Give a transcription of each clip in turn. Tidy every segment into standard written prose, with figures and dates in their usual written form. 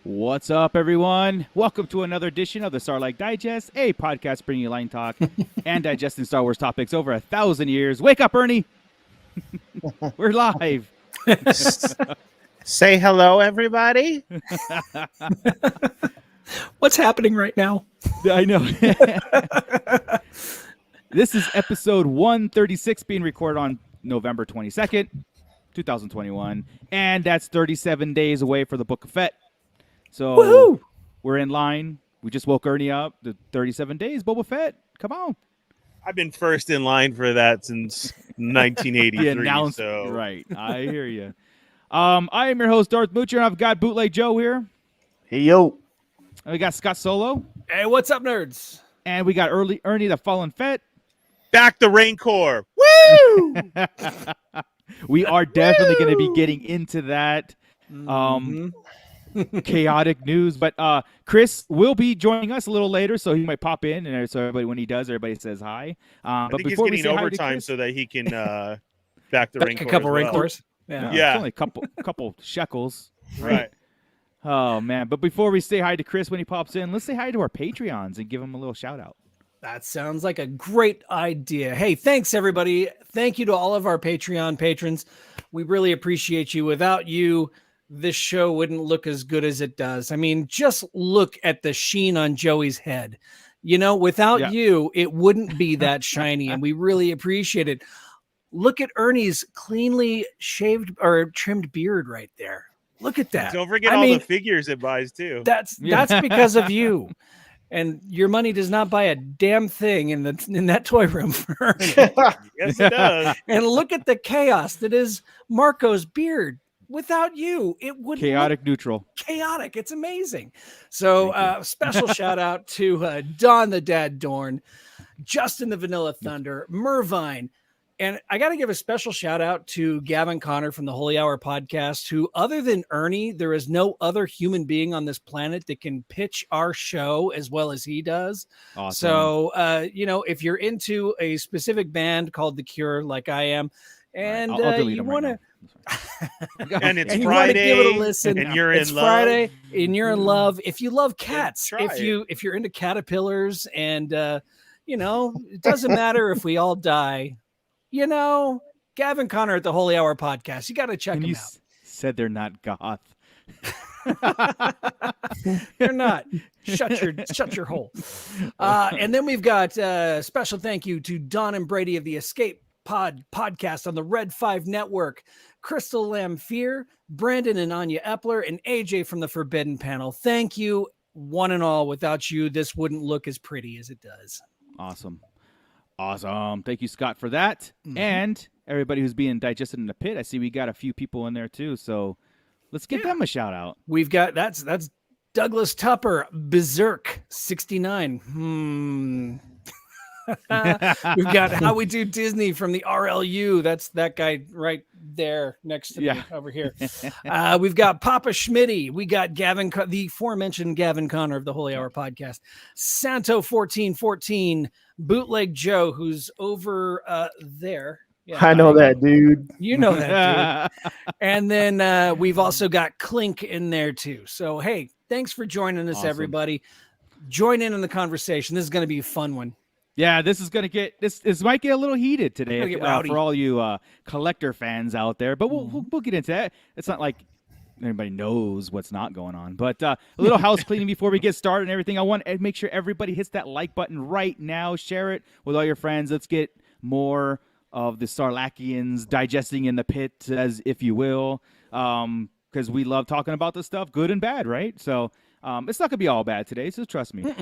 What's up, everyone? Welcome to another edition of the Starlight Digest, a podcast bringing you line talk and digesting Star Wars topics over 1,000 years. Wake up, Ernie! We're live. Say hello, everybody. What's happening right now? I know. This is episode 136 being recorded on November 22nd, 2021. And that's 37 days away for the Book of Fett. So Woohoo! We're in line. We just woke Ernie up. The 37 days, Boba Fett. Come on. I've been first in line for that since 1983. So Right. I hear you. I am your host, Darth Moocher, and I've got Bootleg Joe here. Hey, yo. And we got Scott Solo. Hey, what's up, nerds? And we got Ernie the Fallen Fett. back to Rancor. Woo! We are definitely going to be getting into that. Chaotic news, but Chris will be joining us a little later, so he might pop in, and so everybody, when he does, everybody says hi. I But think before he's we getting say overtime hi to Chris, so that he can back the Rancor. A couple as well. Rancors. yeah, Yeah. it's only a couple shekels. Right. Oh man! But before we say hi to Chris when he pops in, let's say hi to our Patreons and give them a little shout out. That sounds like a great idea. Hey, thanks, everybody. Thank you to all of our Patreon patrons. We really appreciate you. Without you, this show wouldn't look as good as it does. I mean, just look at the sheen on Joey's head. You know, without you, it wouldn't be that shiny, and we really appreciate it. Look at Ernie's cleanly shaved or trimmed beard right there. Look at that. Don't forget the figures it buys too. That's because of you. And your money does not buy a damn thing in that toy room for Ernie. Yes, it does. And look at the chaos that is Marco's beard. Without you, it would Chaotic neutral. chaotic. It's amazing. So special shout out to Don the Dad Dorn, Justin the Vanilla Thunder, Mervine. And I got to give a special shout out to Gavin Connor from the Holy Hour podcast, who, other than Ernie, there is no other human being on this planet that can pitch our show as well as he does. Awesome. So, if you're into a specific band called The Cure, like I am, and I'll delete you them want right to, And it's and you Friday. want to give it a listen, And you're it's in love. Friday, and you're in love. If you love cats, try if you're into caterpillars, and it doesn't matter if we all die. Gavin Connor at the Holy Hour podcast. You got to check And him you out. said they're not goth. They're not. Shut your hole. And then we've got special thank you to Don and Brady of the Escape podcast on the Red 5 Network, Crystal Lamphir, Brandon and Anya Epler, and AJ from the Forbidden Panel. Thank you, one and all. Without you, this wouldn't look as pretty as it does. Awesome. Thank you, Scott, for that. And everybody who's being digested in the pit. I see we got a few people in there too. So let's give them a shout out. We've got that's Douglas Tupper, Berserk 69. We've got How We Do Disney from the RLU. That's that guy right there next to me over here. We've got Papa Schmitty. We got the aforementioned Gavin Connor of the Holy Hour podcast. Santo 1414, Bootleg Joe, who's over there. Yeah, I know that, dude. You know that, dude. And then we've also got Clink in there too. So hey, thanks for joining us, everybody. Join in the conversation. This is going to be a fun one. Yeah, this is gonna get this might get a little heated today for all you collector fans out there. But we'll get into that. It's not like anybody knows what's not going on. But a little house cleaning before we get started and everything. I want to make sure everybody hits that like button right now. Share it with all your friends. Let's get more of the Sarlachians digesting in the pit, as if you will, because we love talking about this stuff, good and bad, right? So it's not gonna be all bad today. So trust me.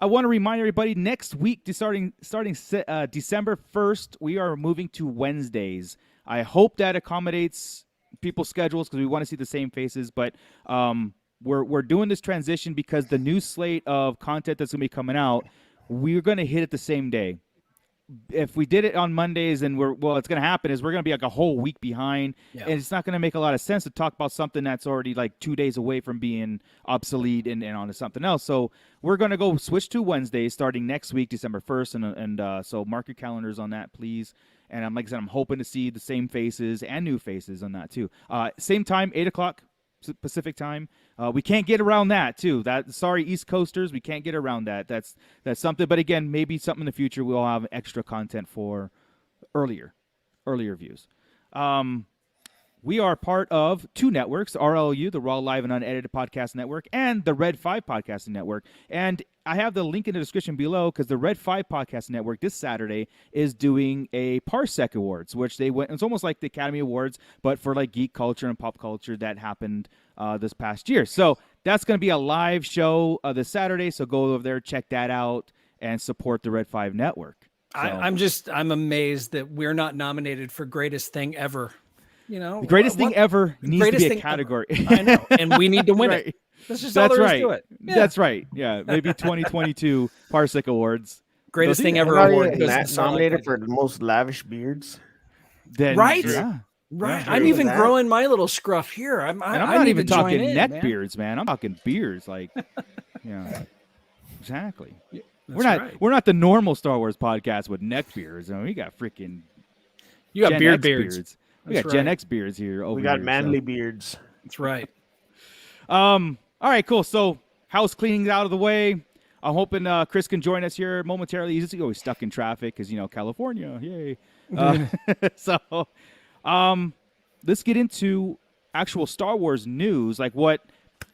I want to remind everybody, next week, starting December 1st, we are moving to Wednesdays. I hope that accommodates people's schedules because we want to see the same faces. But we're doing this transition because the new slate of content that's going to be coming out, we're going to hit it the same day. If we did it on Mondays, and what's going to happen is we're going to be like a whole week behind, and it's not going to make a lot of sense to talk about something that's already like 2 days away from being obsolete and onto something else. So we're going to go switch to Wednesdays starting next week, December 1st, and so mark your calendars on that, please. And like I said, I'm hoping to see the same faces and new faces on that too. Same time, 8 o'clock Pacific time. We can't get around that too. Sorry, East Coasters, we can't get around that. That's something. But again, maybe something in the future we'll have extra content for earlier views. We are part of two networks, RLU, the Raw Live and Unedited Podcast Network, and the Red 5 Podcasting Network. And I have the link in the description below because the Red 5 Podcast Network this Saturday is doing a Parsec Awards, which it's almost like the Academy Awards, but for like geek culture and pop culture that happened this past year. So that's going to be a live show this Saturday. So go over there, check that out, and support the Red 5 Network. So, I'm amazed that we're not nominated for greatest thing ever. You know, the greatest thing ever needs to be a category. I know, and we need to win right. it. That's just all there is to it. Yeah. That's right. Yeah, maybe 2022 Parsec Awards. Greatest thing ever Not award. even goes to nominated for the most lavish beards. Then, Right? Yeah. Right. Yeah, I'm even that. growing my little scruff here. And I I'm not need even to join talking in, neck man. beards, man. I'm talking beards, like, yeah, exactly. That's We're not the normal Star Wars podcast with neck beards. I mean, we got freaking You got Gen beard X beards. We That's got Gen right. X beards here. Over We got here, manly so. beards. That's right. All right, cool. So house cleaning out of the way. I'm hoping Chris can join us here momentarily. He's always stuck in traffic because, California. Yay. So let's get into actual Star Wars news. Like, what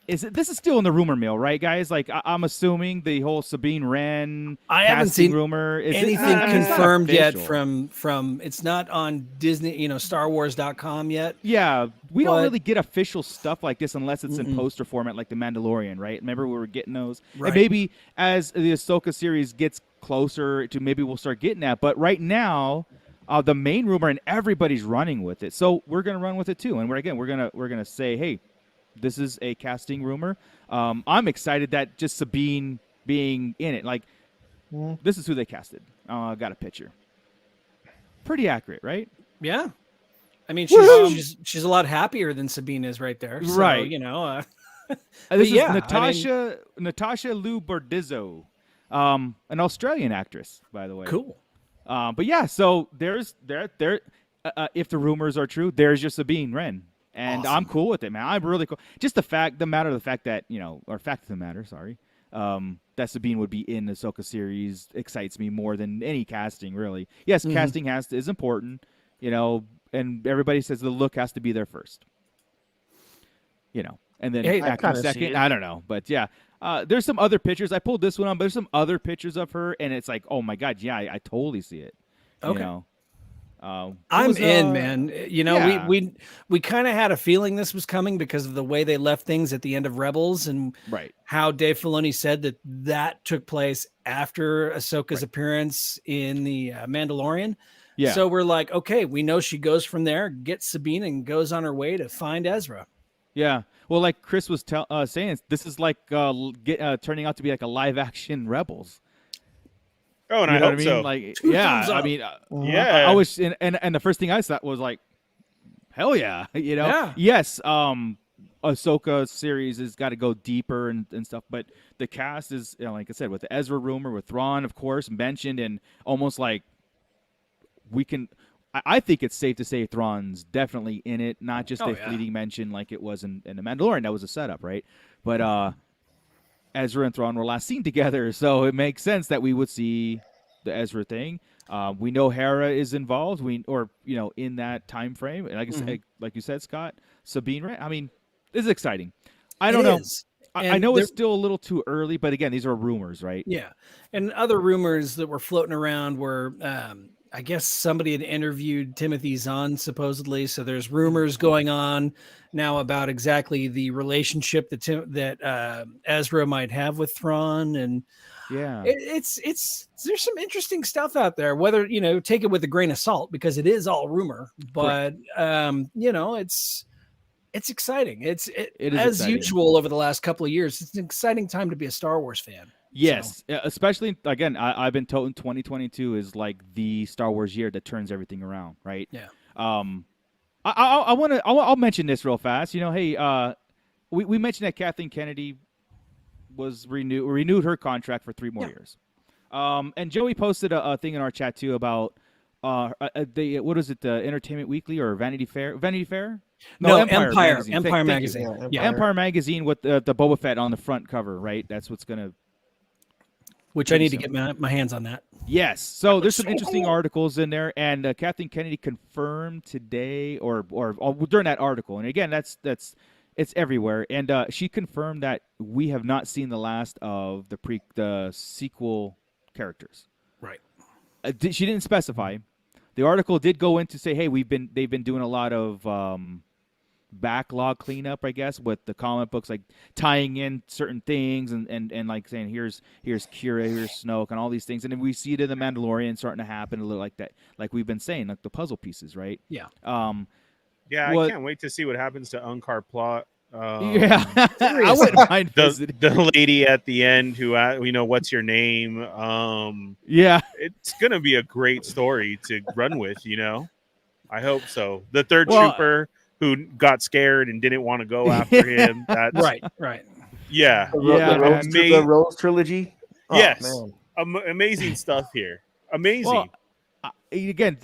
is it? This is still in the rumor mill, right, guys? Like, I'm assuming the whole Sabine Wren I haven't casting seen rumor. anything it's not confirmed yet official. from it's not on Disney, StarWars.com yet. Yeah, we don't But- really get official stuff like this unless it's in poster format like The Mandalorian, right? Remember we were getting those? Right. And maybe as the Ahsoka series gets closer to maybe we'll start getting that. But right now, the main rumor and everybody's running with it. So we're going to run with it too. And we're going to say, hey, this is a casting rumor. I'm excited that just Sabine being in it. Like, this is who they casted. I got a picture. Pretty accurate, right? Yeah. I mean, Woo! she's a lot happier than Sabine is right there. So, Right. But This yeah, is Natasha Lou Bordizzo, an Australian actress, by the way. Cool. But yeah, so there's if the rumors are true, there's your Sabine Wren. And Awesome. I'm cool with it, man. I'm really cool. Just the fact of the matter, sorry, that Sabine would be in the Ahsoka series excites me more than any casting, really. Yes, casting is important, and everybody says the look has to be there first. And then Hey, acting kinda see second. it. I don't know, but yeah. There's some other pictures. I pulled this one on, but there's some other pictures of her, and it's like, oh my god, yeah, I totally see it. Okay. It I'm was, in, man. yeah. We kind of had a feeling this was coming because of the way they left things at the end of Rebels and Right. how Dave Filoni said that took place after Ahsoka's appearance in the Mandalorian. Yeah. So we're like, okay, we know she goes from there, gets Sabine, and goes on her way to find Ezra. Yeah. Well, like Chris was saying, this is like turning out to be like a live action Rebels. Oh, and You I know what hope I mean? so. Like, Two yeah. thumbs I up. mean, Yeah. I was, and the first thing I thought was like, hell yeah, Yeah. Yes. Ahsoka series has got to go deeper and stuff, but the cast is, like I said, with the Ezra rumor, with Thrawn, of course, mentioned, and almost like we can. I think it's safe to say Thrawn's definitely in it, not just Oh, a yeah. fleeting mention like it was in The Mandalorian. That was a setup, right? But Ezra and Thrawn were last seen together, so it makes sense that we would see the Ezra thing. We know Hera is involved. In that time frame. And like I said, like you said, Scott, Sabine Wren. I mean, this is exciting. I don't know. I And know there- it's still a little too early, but again, these are rumors, right? Yeah. And other rumors that were floating around were, I guess somebody had interviewed Timothy Zahn supposedly. So there's rumors going on now about exactly the relationship that Ezra might have with Thrawn. And Yeah. it's there's some interesting stuff out there, whether, take it with a grain of salt because it is all rumor, but, it's exciting. It is as exciting. usual over the last couple of years. It's an exciting time to be a Star Wars fan. Yes, especially again. I've been told 2022 is like the Star Wars year that turns everything around, right? Yeah. I'll mention this real fast. Hey, we mentioned that Kathleen Kennedy was renewed her contract for 3 more years. And Joey posted a thing in our chat too about what is it, the Entertainment Weekly or Vanity Fair? Vanity Fair No, Empire Empire magazine. Empire Thank you. magazine. Yeah, Empire magazine with the Boba Fett on the front cover, right? That's what's gonna. Which I need to get my hands on that. Yes. So there's some so interesting cool. articles in there, and Kathleen Kennedy confirmed today, or during that article, and again, that's it's everywhere, and she confirmed that we have not seen the last of the sequel characters. Right. She didn't specify. The article did go into say, hey, they've been doing a lot of backlog cleanup, I guess, with the comic books, like tying in certain things and like saying here's Kira, here's Snoke, and all these things, and then we see it in the Mandalorian starting to happen a little like that, like we've been saying, like the puzzle pieces, right? Yeah. Yeah, I can't wait to see what happens to Unkar Plot. Yeah, I wouldn't mind visiting. The lady at the end who, what's your name? Yeah, it's gonna be a great story to run with. I hope so. The third trooper who got scared and didn't want to go after him. That's right. Yeah, the Rose trilogy. Oh, yes, man. Amazing stuff here. Amazing. Well, again,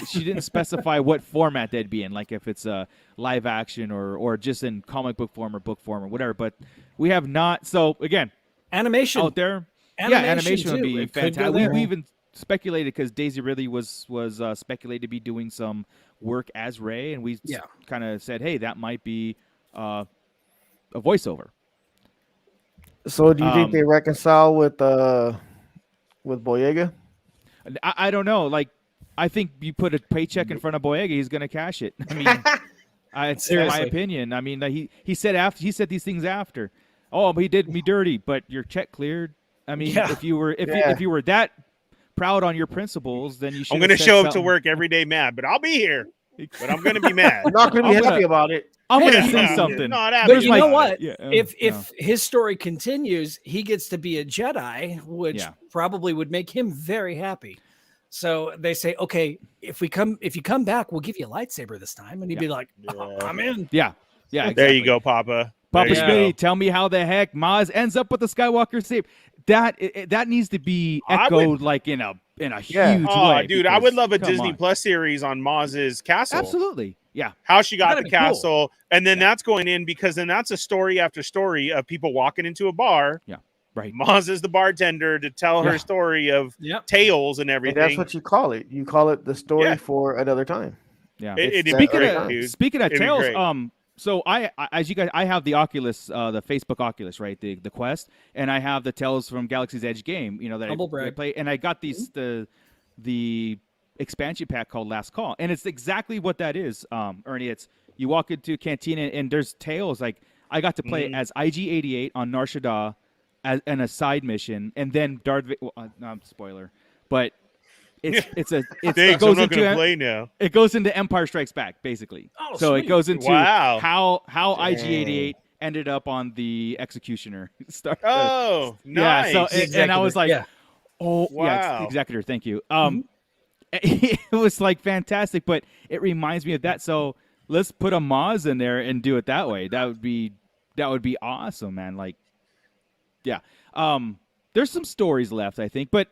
she didn't specify what format they'd be in, like if it's a live action or just in comic book form or book form or whatever. But we have not. So again, animation out there. Animation would be fantastic. We even speculated because Daisy Ridley was speculated to be doing some work as Rey, and we kind of said, hey, that might be a voiceover. So do you think they reconcile with Boyega? I don't know. Like, I think you put a paycheck in front of Boyega, he's going to cash it. I mean, it's my opinion. I mean, he said these things after. Oh, he did me dirty, but your check cleared. I mean, if you were that proud on your principles, then you should. I'm going to show up to work every day mad, but I'll be here. But I'm going to be mad. I'm not going to be happy about it. I'm going to say something. But you know what? If his story continues, he gets to be a Jedi, which probably would make him very happy. So they say, okay, if you come back, we'll give you a lightsaber this time, and he'd be like, I'm in. Yeah. Exactly. There you go, Papa. Papa Schmitty, tell me how the heck Maz ends up with the Skywalker saber. That needs to be echoed like in a huge way. Dude, I would love a Disney Plus series on Maz's castle. Absolutely. Yeah. How she got the castle. Cool. And then that's going in because then that's a story after story of people walking into a bar. Yeah. Right. Maz is the bartender to tell her story of tales and everything. And that's what you call it. You call it the story for another time. Yeah. Speaking of tales, so I have the Oculus, the Facebook Oculus, right? The Quest, and I have the Tales from Galaxy's Edge game, that I play, and I got the expansion pack called Last Call, and it's exactly what that is, Ernie. It's you walk into a cantina and there's tales. Like I got to play as IG-88 on Nar Shaddaa and a side mission, and then Darth Vader. No, spoiler, but it goes into play now. It goes into Empire Strikes Back, basically. Oh, so sweet. It goes into how IG-88 ended up on the Executioner. Nice. Yeah. So and I was like, oh wow. Yeah, Executor. Thank you. It was like fantastic, but it reminds me of that. So let's put a Maz in there and do it that way. That would be awesome, man. Like, yeah. There's some stories left, I think, but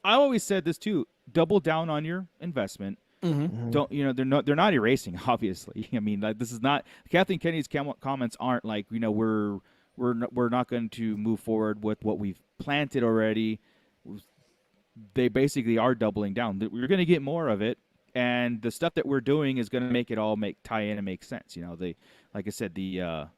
I always said this too: double down on your investment. Mm-hmm. Don't they're not erasing. Obviously, I mean, like, this is not Kathleen Kennedy's comments aren't like we're not going to move forward with what we've planted already. They basically are doubling down. We're going to get more of it, and the stuff that we're doing is going to make it all tie in and make sense. Like I said, the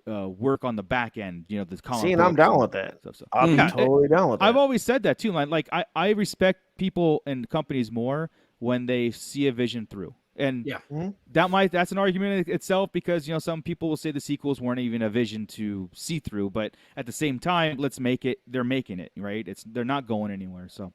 work on the back end, the comic. See, and I'm down with that. So. I'm totally down with that. I've always said that too, man. Like I respect people and companies more when they see a vision through, and that's an argument in itself because some people will say the sequels weren't even a vision to see through, but at the same time, let's make it. They're making it right. They're not going anywhere. So,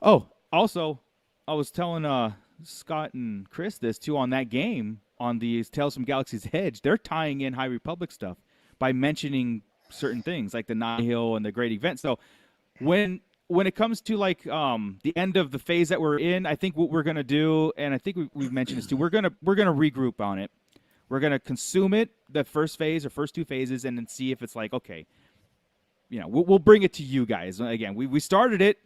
oh, also, I was telling Scott and Chris this too on that game. On these Tales from Galaxy's Edge, they're tying in High Republic stuff by mentioning certain things like the Nihil and the Great Event. So when it comes to like the end of the phase that we're in, I think what we're gonna do, and I think we've mentioned this too, we're gonna regroup on it. We're gonna consume it, the first phase or first two phases, and then see if it's like okay, we'll bring it to you guys again. We started it,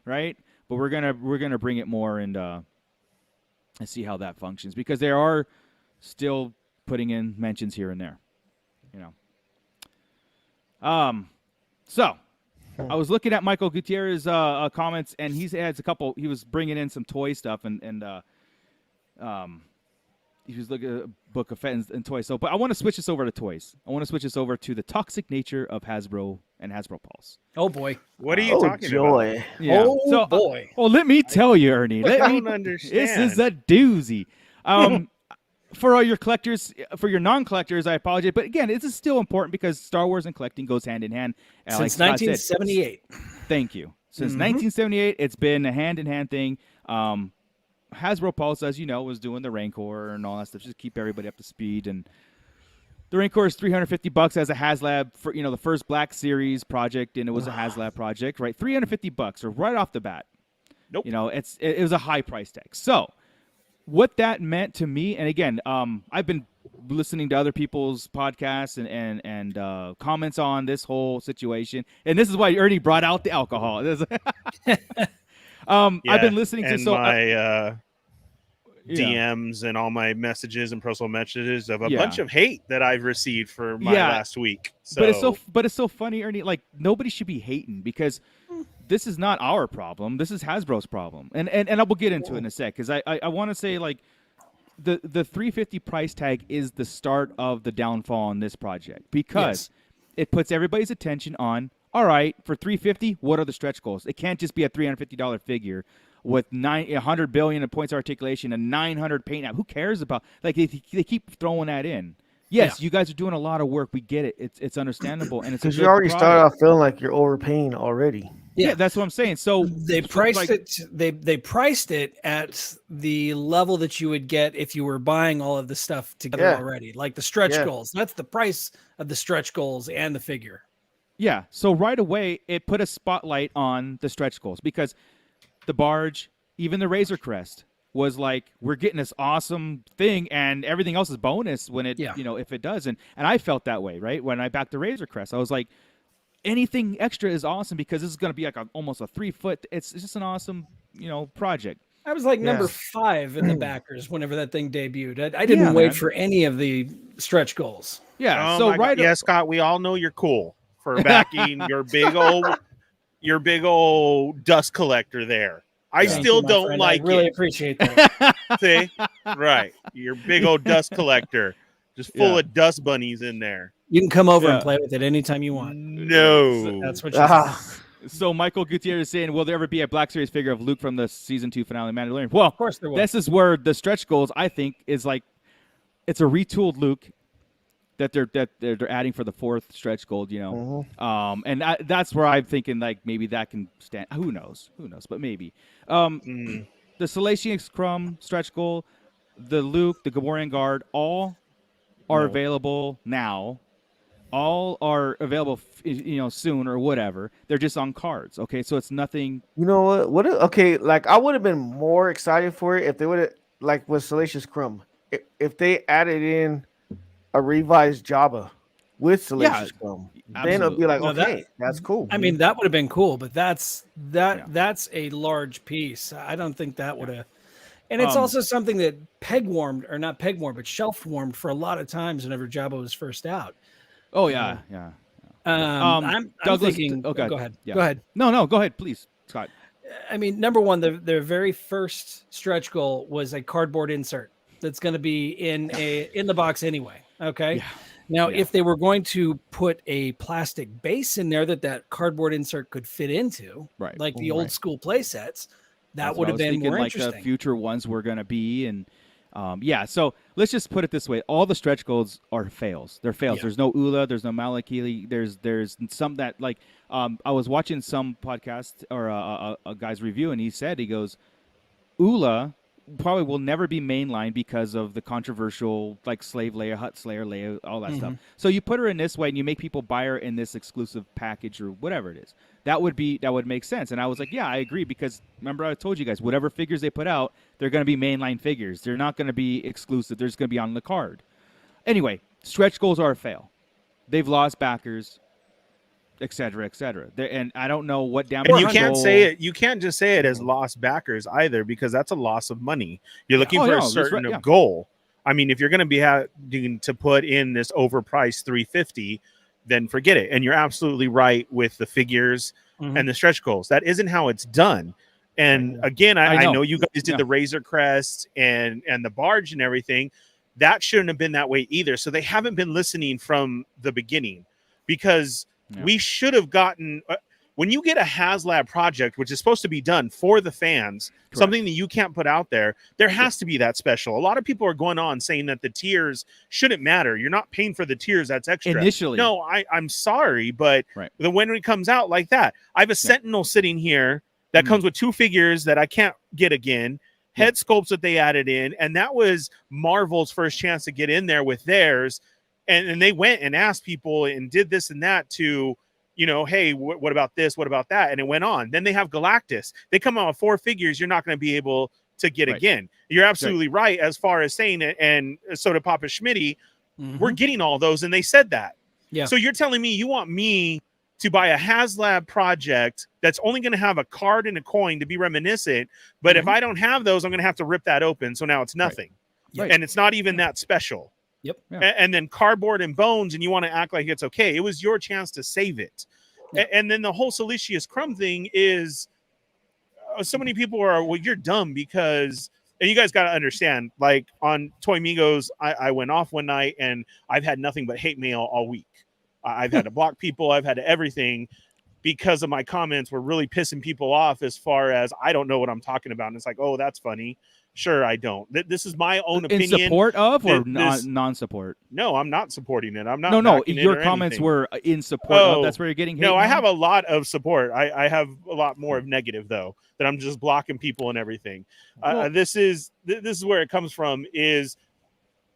right? But we're gonna bring it more and and see how that functions, because they are still putting in mentions here and there, you know. So I was looking at Michael Gutierrez's comments, and he has a couple. He was bringing in some toy stuff, and he was looking at a book of Fettons and toys. So, but I want to switch this over to toys. I want to switch this over to the toxic nature of Hasbro and Hasbro Pulse. Oh boy, what are you talking about? Yeah. Oh so, boy. Well, let me tell you, Ernie. I don't understand. This is a doozy. For all your collectors, for your non-collectors, I apologize. But again, this is still important because Star Wars and collecting goes hand in hand. Since like Scott said, 1978. thank you. Since 1978, it's been a hand-in-hand thing. Hasbro Pulse, as you know, was doing the Rancor and all that stuff, just to keep everybody up to speed. And the Rancor is $350 as a Haslab for, you know, the first Black Series project, and it was a Haslab project, right? $350 or right off the bat. Nope. You know, it was a high price tag. So what that meant to me, and again, I've been listening to other people's podcasts and comments on this whole situation, and this is why Ernie brought out the alcohol. I've been listening to my DMs and all my messages and personal messages of a bunch of hate that I've received for my last week. So. But it's so funny, Ernie. Like, nobody should be hating, because this is not our problem. This is Hasbro's problem, and I will get into it in a sec, because I want to say, like, the $350 price tag is the start of the downfall on this project, because it puts everybody's attention on, all right, for $350, what are the stretch goals? It can't just be a $350 figure with 100 billion in points of articulation and 900 paint app. Who cares about, like, they keep throwing that in. Yes, you guys are doing a lot of work. We get it. It's understandable, and it's because you already started off feeling like you're overpaying already. Yeah, that's what I'm saying. So they priced it. They priced it at the level that you would get if you were buying all of the stuff together already, like the stretch goals. That's the price of the stretch goals and the figure. Yeah. So right away, it put a spotlight on the stretch goals, because the barge, even the Razor Crest, was like, we're getting this awesome thing, and everything else is bonus when it, you know, if it does. And I felt that way, right? When I backed the Razor Crest, I was like, anything extra is awesome, because this is going to be like almost a 3 foot. It's just an awesome, you know, project. I was like number 5 in the backers whenever that thing debuted. I didn't wait for any of the stretch goals. Yeah. Oh, so Scott, we all know you're cool for backing your big old dust collector there. I still don't like it. I really appreciate that. See? Right. Your big old dust collector, just full of dust bunnies in there. You can come over and play with it anytime you want. No. That's what you So Michael Gutierrez is saying, will there ever be a Black Series figure of Luke from the season 2 finale of Mandalorian? Well, of course there will. This is where the stretch goals, I think, is like, it's a retooled Luke that they're adding for the 4th stretch goal, you know. And that's where I'm thinking, like, maybe that can stand. Who knows? But maybe. The Salacious Crumb stretch goal, the Luke, the Gamorrean Guard, all are available now. All are available, you know, soon or whatever. They're just on cards. Okay, so it's nothing. You know what? Okay, like, I would have been more excited for it if they would have, like, with Salacious Crumb, if they added in a revised Jabba with Salacious Crumb. Then it'll be like, that's cool. I mean, that would have been cool, but that's a large piece. I don't think that would have. And it's also something that shelf warmed for a lot of times whenever Jabba was first out. Oh yeah, I'm thinking. Go ahead. Yeah. Go ahead. No, go ahead, please, Scott. I mean, number one, their very first stretch goal was a cardboard insert that's going to be in the box anyway. Okay. Yeah. Now, if they were going to put a plastic base in there that cardboard insert could fit into, like the old school play sets, that would have been more interesting. Like the future ones were going to be, and so let's just put it this way: all the stretch goals are fails. They're fails. There's no Ula. There's no Malakili. There's some that, like, I was watching some podcast or a guy's review, and he goes, Ula probably will never be mainline because of the controversial, like, Slave Leia, Hutt Slayer Leia, all that stuff. So you put her in this way, and you make people buy her in this exclusive package or whatever it is. That would make sense. And I was like, yeah, I agree, because remember I told you guys, whatever figures they put out, they're going to be mainline figures. They're not going to be exclusive. They're just going to be on the card. Anyway, stretch goals are a fail. They've lost backers. et cetera, et cetera. And I don't know what damage. And you can't control- say it. You can't just say it as lost backers either, because that's a loss of money. You're looking for a certain goal. I mean, if you're going to be having to put in this overpriced $350, then forget it. And you're absolutely right with the figures and the stretch goals. That isn't how it's done. And again, I know you guys did the Razor Crest and the barge and everything. That shouldn't have been that way either. So they haven't been listening from the beginning, because we should have gotten when you get a Haslab project, which is supposed to be done for the fans, something that you can't put out there has to be that special. A lot of people are going on saying that the tiers shouldn't matter. You're not paying for the tiers. That's extra. Initially. No, I'm sorry, but when it comes out like that, I have a Sentinel sitting here that comes with 2 figures that I can't get again, head sculpts that they added in, and that was Marvel's first chance to get in there with theirs. And they went and asked people and did this and that to, hey, what about this? What about that? And it went on. Then they have Galactus. They come out with 4 figures you're not going to be able to get again. You're absolutely right as far as saying it. And so did Papa Schmitty. We're getting all those, and they said that. Yeah. So you're telling me you want me to buy a Haslab project that's only going to have a card and a coin to be reminiscent, but if I don't have those, I'm going to have to rip that open. So now it's nothing. And it's not even that special. Yep. And then cardboard and bones, and you want to act like it's okay. It was your chance to save it. And then the whole Silicious Crumb thing is so many people are, well, you're dumb because, and you guys got to understand, like on Toy Migos, I went off one night and I've had nothing but hate mail all week. I've had to block people. I've had to everything because of my comments were really pissing people off as far as I don't know what I'm talking about. And it's like, oh, that's funny. Sure, I don't. This is my own opinion. In support of or non-support? No, I'm not supporting it. I'm not. No. Your comments were in support of. That's where you're getting hate. No, I have a lot of support. I have a lot more of negative though. That I'm just blocking people and everything. This is where it comes from. Is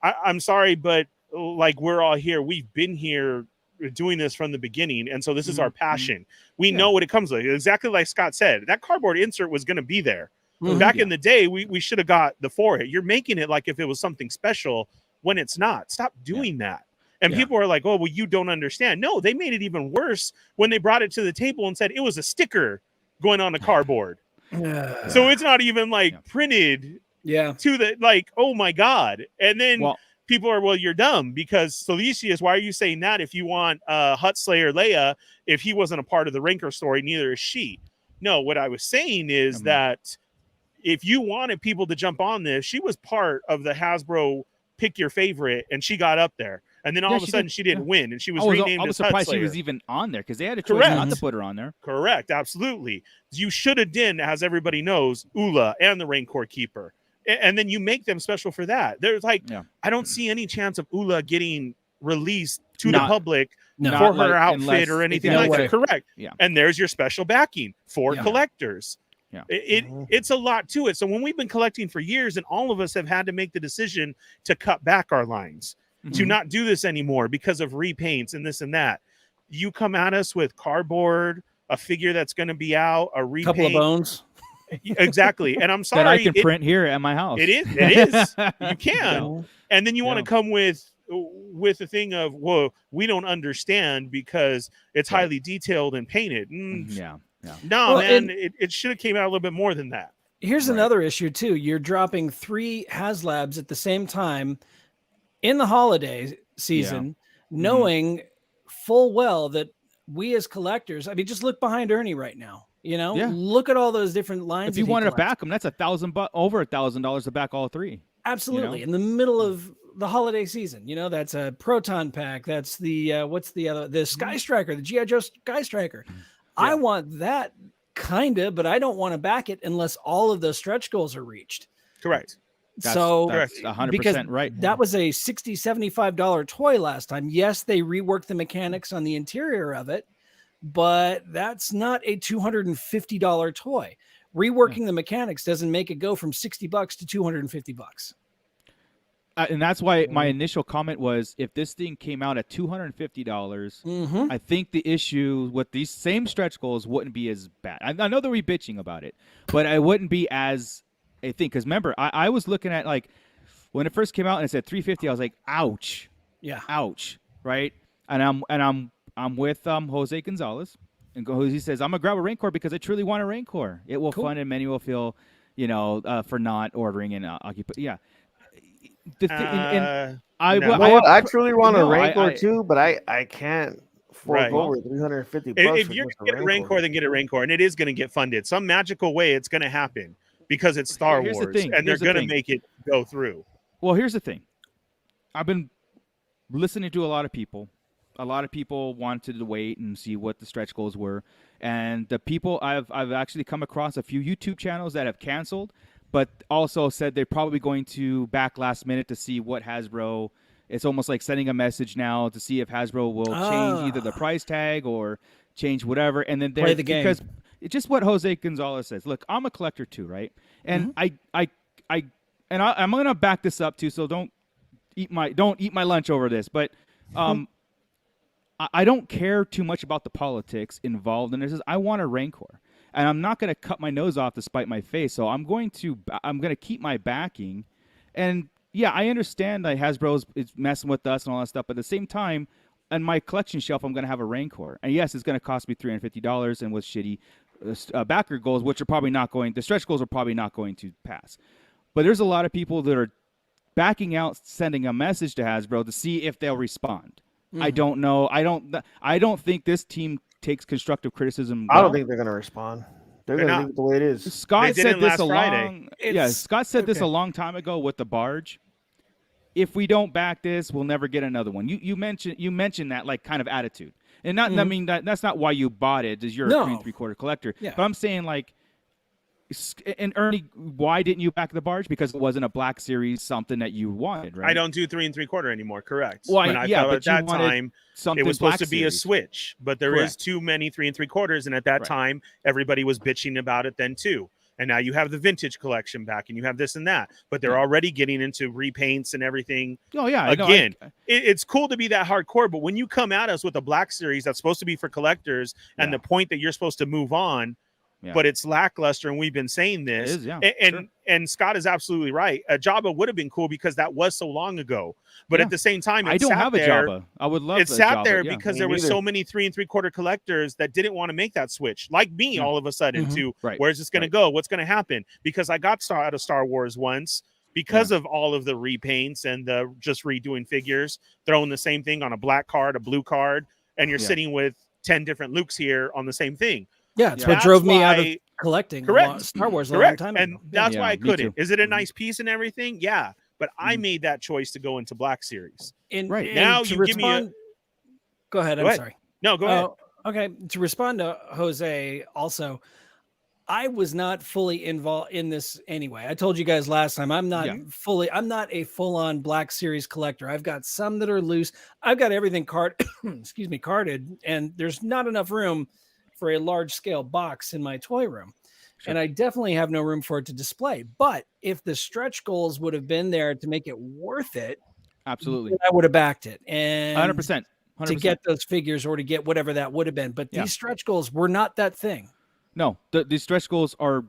I'm sorry, but like we're all here. We've been here doing this from the beginning, and so this is our passion. We know what it comes with. Exactly like Scott said, that cardboard insert was going to be there. Back in the day, we should have got the forehead. You're making it like if it was something special when it's not. Stop doing that. And people are like, oh, well, you don't understand. No, they made it even worse when they brought it to the table and said it was a sticker going on the cardboard. So it's not even like printed to the, like, oh my God. And then people are, well, you're dumb because Silicious, why are you saying that if you want Hut Slayer Leia, if he wasn't a part of the Rancor story, neither is she. No, what I was saying is that if you wanted people to jump on this, she was part of the Hasbro pick your favorite, and she got up there. And then all of a sudden, she didn't win, and she was renamed. I was surprised she was even on there because they had a choice not to put her on there. Correct, absolutely. You should have done, as everybody knows, Ula and the Rancor Keeper, and then you make them special for that. There's like, I don't see any chance of Ula getting released to the public for her outfit or anything like that. Correct. Yeah. And there's your special backing for collectors. Yeah, it's a lot to it. So when we've been collecting for years, and all of us have had to make the decision to cut back our lines, to not do this anymore because of repaints and this and that. You come at us with cardboard, a figure that's going to be out, a repaint, couple of bones. Exactly. And I'm sorry, that I can print here at my house. It is. You can. And then you want to come with the thing of, whoa, we don't understand because it's highly detailed and painted. No, man, it should have came out a little bit more than that. Here's another issue too. You're dropping 3 Haslabs at the same time in the holiday season, knowing full well that we as collectors, I mean, just look behind Ernie right now. Look at all those different lines. If you wanted to back them, that's over $1,000 to back all 3. Absolutely, in the middle of the holiday season. That's a Proton pack. That's the what's the other? The Sky Striker, the G.I. Joe Sky Striker. I want that kinda, but I don't want to back it unless all of those stretch goals are reached. Correct. That's 100% right. That was a $60, $75 toy last time. Yes, they reworked the mechanics on the interior of it, but that's not a $250 toy. Reworking the mechanics doesn't make it go from $60 to $250. And that's why my initial comment was, if this thing came out at $250, I think the issue with these same stretch goals wouldn't be as bad. I know that we're bitching about it, but I wouldn't be as a thing. Because remember, I was looking at, like, when it first came out and it said $350, I was like, ouch. Yeah. Ouch. Right? And I'm I'm with Jose Gonzalez, and Jose says I'm gonna grab a Rancor because I truly want a Rancor. It will fund, and many will feel, for not ordering and occupy. Yeah. And I no. will. You know what? I truly want a Rancor too, but I can't Right. forego over $350 If you're gonna get a Rancor, then get a Rancor, and it is gonna get funded some magical way. It's gonna happen because it's Star Here's Wars, the thing. and they're gonna make it go through. Well, here's the thing. I've been listening to a lot of people. A lot of people wanted to wait and see what the stretch goals were, and the people I've actually come across a few YouTube channels that have canceled, but also said they're probably going to back last minute to see what Hasbro. It's almost like sending a message now to see if Hasbro will change either the price tag or change whatever, and then play the game. Because it's just what Jose Gonzalez says. Look, I'm a collector too, right? And I'm gonna back this up too. So don't eat my lunch over this, but I don't care too much about the politics involved in this. I want a Rancor, and I'm not going to cut my nose off to spite my face. So I'm going to keep my backing, and yeah, I understand that Hasbro is messing with us and all that stuff, but at the same time, on my collection shelf, I'm going to have a Rancor, and yes, it's going to cost me $350, and with shitty backer goals, which are probably not going. The stretch goals are probably not going to pass, but there's a lot of people that are backing out, sending a message to Hasbro to see if they'll respond. I don't know. I don't think this team takes constructive criticism. I don't think they're going to respond. They're going to leave it the way it is. Scott said this Scott said this a long time ago with the barge. If we don't back this, we'll never get another one. You mentioned that like kind of attitude, and not. I mean that's not why you bought it. Is you're a 3 3/4 collector? Yeah. But I'm saying like. And Ernie, why didn't you back the barge? Because it wasn't a Black Series something that you wanted, right? I don't do 3 3/4 anymore. Correct. Well, when I felt at that time it was supposed to be a switch, but there is too many 3 3/4, and at that time everybody was bitching about it then too. And now you have the vintage collection back, and you have this and that, but they're already getting into repaints and everything. Oh yeah, again, it's cool to be that hardcore, but when you come at us with a Black Series that's supposed to be for collectors, and the point that you're supposed to move on. Yeah. But it's lackluster, and we've been saying this. And Scott is absolutely right. A Jabba would have been cool because that was so long ago. But at the same time, I don't have a Jabba. I would love. It sat there because there were so many 3 3/4 collectors that didn't want to make that switch, like me, all of a sudden. To where's this going to go? What's going to happen? Because I got out of Star Wars once because of all of the repaints and the just redoing figures, throwing the same thing on a black card, a blue card, and you're sitting with 10 different Lukes here on the same thing. Yeah, it's what drove me out of collecting Star Wars a long time ago. And that's why I couldn't. Is it a nice piece and everything? Yeah. But I made that choice to go into Black Series. Now you give me a... Go ahead. I'm sorry. No, go ahead. Okay. To respond to Jose also, I was not fully involved in this anyway. I told you guys last time, I'm not a full-on Black Series collector. I've got some that are loose. I've got everything carded, and there's not enough room for a large scale box in my toy room. Sure. And I definitely have no room for it to display. But if the stretch goals would have been there to make it worth it, absolutely, I would have backed it. And 100%. To get those figures or to get whatever that would have been. But these stretch goals were not that thing. No, these stretch goals are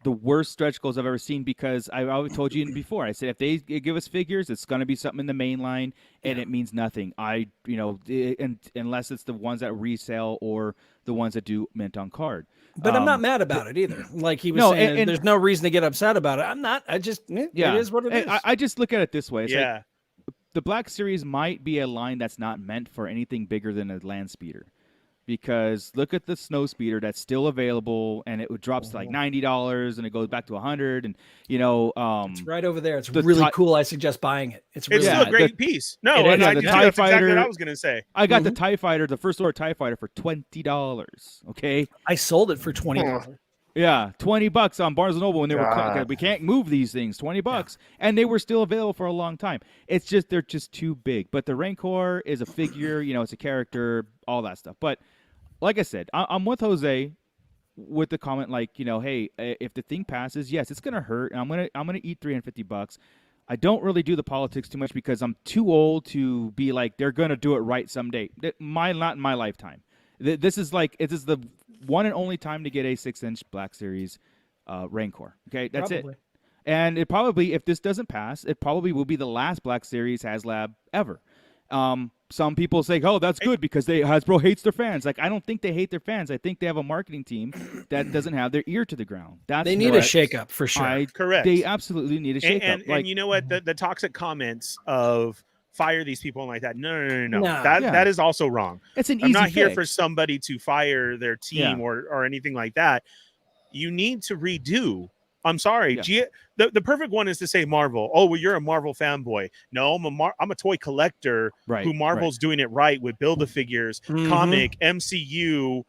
the worst stretch goals I've ever seen, because I always told you before. I said if they give us figures, it's going to be something in the main line, and it means nothing. Unless it's the ones that resell or the ones that do mint on card. But I'm not mad about it either. Like he was saying, there's no reason to get upset about it. I'm not. I just it is what it is. I just look at it this way. It's like, the Black Series might be a line that's not meant for anything bigger than a land speeder. Because look at the snow speeder that's still available, and it drops to like $90, and it goes back to $100, and it's right over there. It's really cool. I suggest buying it. It's still a great piece. No, and the TIE Fighter. Exactly what I was gonna say. I got the TIE Fighter, the first order TIE Fighter, for $20. Okay, I sold it for $20. Yeah, $20 on Barnes & Noble when they were we can't move these things. $20, and they were still available for a long time. It's just they're just too big. But the Rancor is a figure, it's a character, all that stuff. But like I said, I'm with Jose with the comment like, hey, if the thing passes, yes, it's gonna hurt, and I'm gonna eat $350. I don't really do the politics too much because I'm too old to be like they're gonna do it right someday. Not in my lifetime. This is the one and only time to get a 6-inch Black Series Rancor. Okay, that's it. And it probably, if this doesn't pass, it probably will be the last Black Series Haslab ever. some people say, "Oh, that's good because Hasbro hates their fans." Like, I don't think they hate their fans. I think they have a marketing team that doesn't have their ear to the ground. They need a shakeup for sure. Correct. They absolutely need a shakeup. And you know what? The toxic comments of fire these people and like that. No. No. That is also wrong. It's an I'm easy not here fix. for somebody to fire their team or anything like that. You need to redo. I'm sorry. Yeah. The perfect one is to say Marvel. Oh, well, you're a Marvel fanboy. No, I'm a toy collector who Marvel's doing it right with Build-A-Figures, comic, MCU.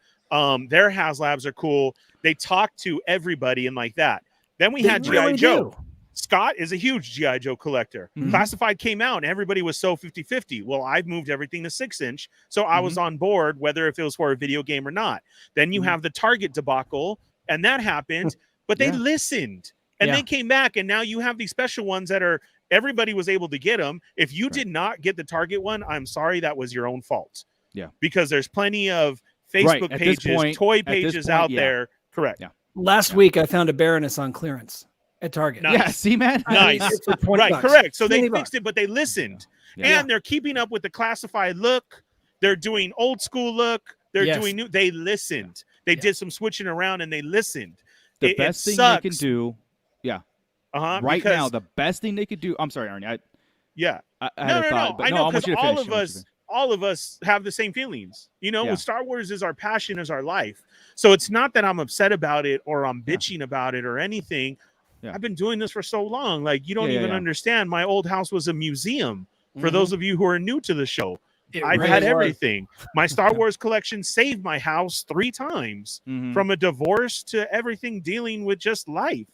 Their Haslabs are cool. They talk to everybody and like that. Then we had G.I. Joe. Scott is a huge G.I. Joe collector. Classified came out and everybody was so 50-50. Well, I've moved everything to 6-inch. So I was on board, whether if it was for a video game or not. Then you have the Target debacle, and that happened. But they listened and they came back, and now you have these special ones that are everybody was able to get them. If you did not get the Target one, I'm sorry, that was your own fault. Yeah, because there's plenty of Facebook pages, toy pages out there. Correct. Yeah. Last week I found a Baroness on clearance at Target. Nice. Yeah, see, man, nice. Right, correct. So they fixed it, but they listened, and they're keeping up with the classified look. They're doing old school look. They're doing new. They listened. They did some switching around, and they listened. The best thing they can do, right now, the best thing they could do. I'm sorry, Arnie. I had a thought, but I know, because because all of us have the same feelings. You know, Star Wars is our passion, is our life. So it's not that I'm upset about it or I'm bitching about it or anything. I've been doing this for so long. Like, you don't even understand. My old house was a museum. For those of you who are new to the show. I've had everything. My Star Wars collection saved my house 3 times from a divorce to everything dealing with just life.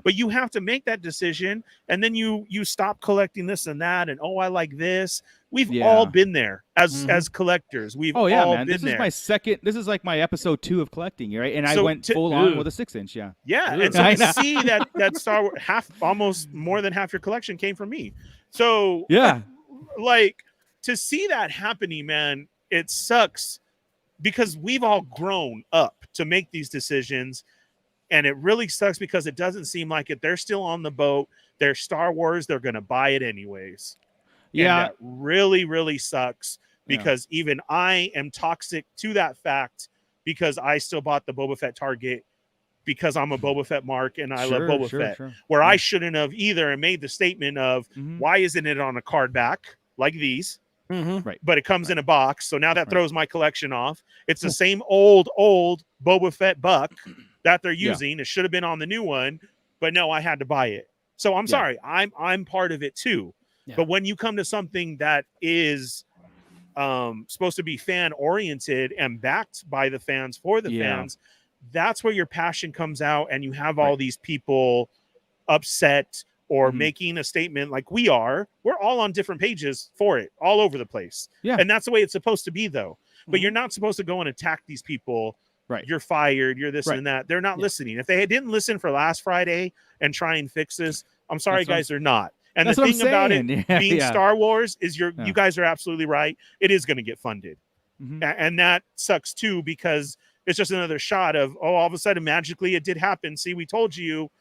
But you have to make that decision, and then you stop collecting this and that, and I like this. We've all been there as collectors. We've all been this there. Is my second. This is like my episode 2 of collecting, right? And I went full on with a 6-inch. Yeah. And so to see that Star Wars almost more than half your collection came from me. So like. To see that happening, man, it sucks because we've all grown up to make these decisions. And it really sucks because it doesn't seem like it. They're still on the boat. They're Star Wars. They're going to buy it anyways. Yeah. And that really, really sucks because even I am toxic to that fact because I still bought the Boba Fett Target because I'm a Boba Fett mark and I love Boba Fett. Where I shouldn't have either and made the statement of why isn't it on a card back like these? But it comes in a box, so now that throws my collection off. It's the same old Boba Fett buck that they're using. It should have been on the new one, but no, I had to buy it. So I'm sorry, I'm part of it too. But when you come to something that is supposed to be fan oriented and backed by the fans for the fans, that's where your passion comes out, and you have all these people upset or making a statement like we're all on different pages for it all over the place. And that's the way it's supposed to be though. But you're not supposed to go and attack these people. You're fired. You're this and that. They're not listening. If they didn't listen for last Friday and try and fix this, I'm sorry, guys, they're not. And the thing about it being Star Wars is you guys are absolutely right. It is going to get funded. And that sucks too, because it's just another shot of, all of a sudden magically it did happen. See, we told you,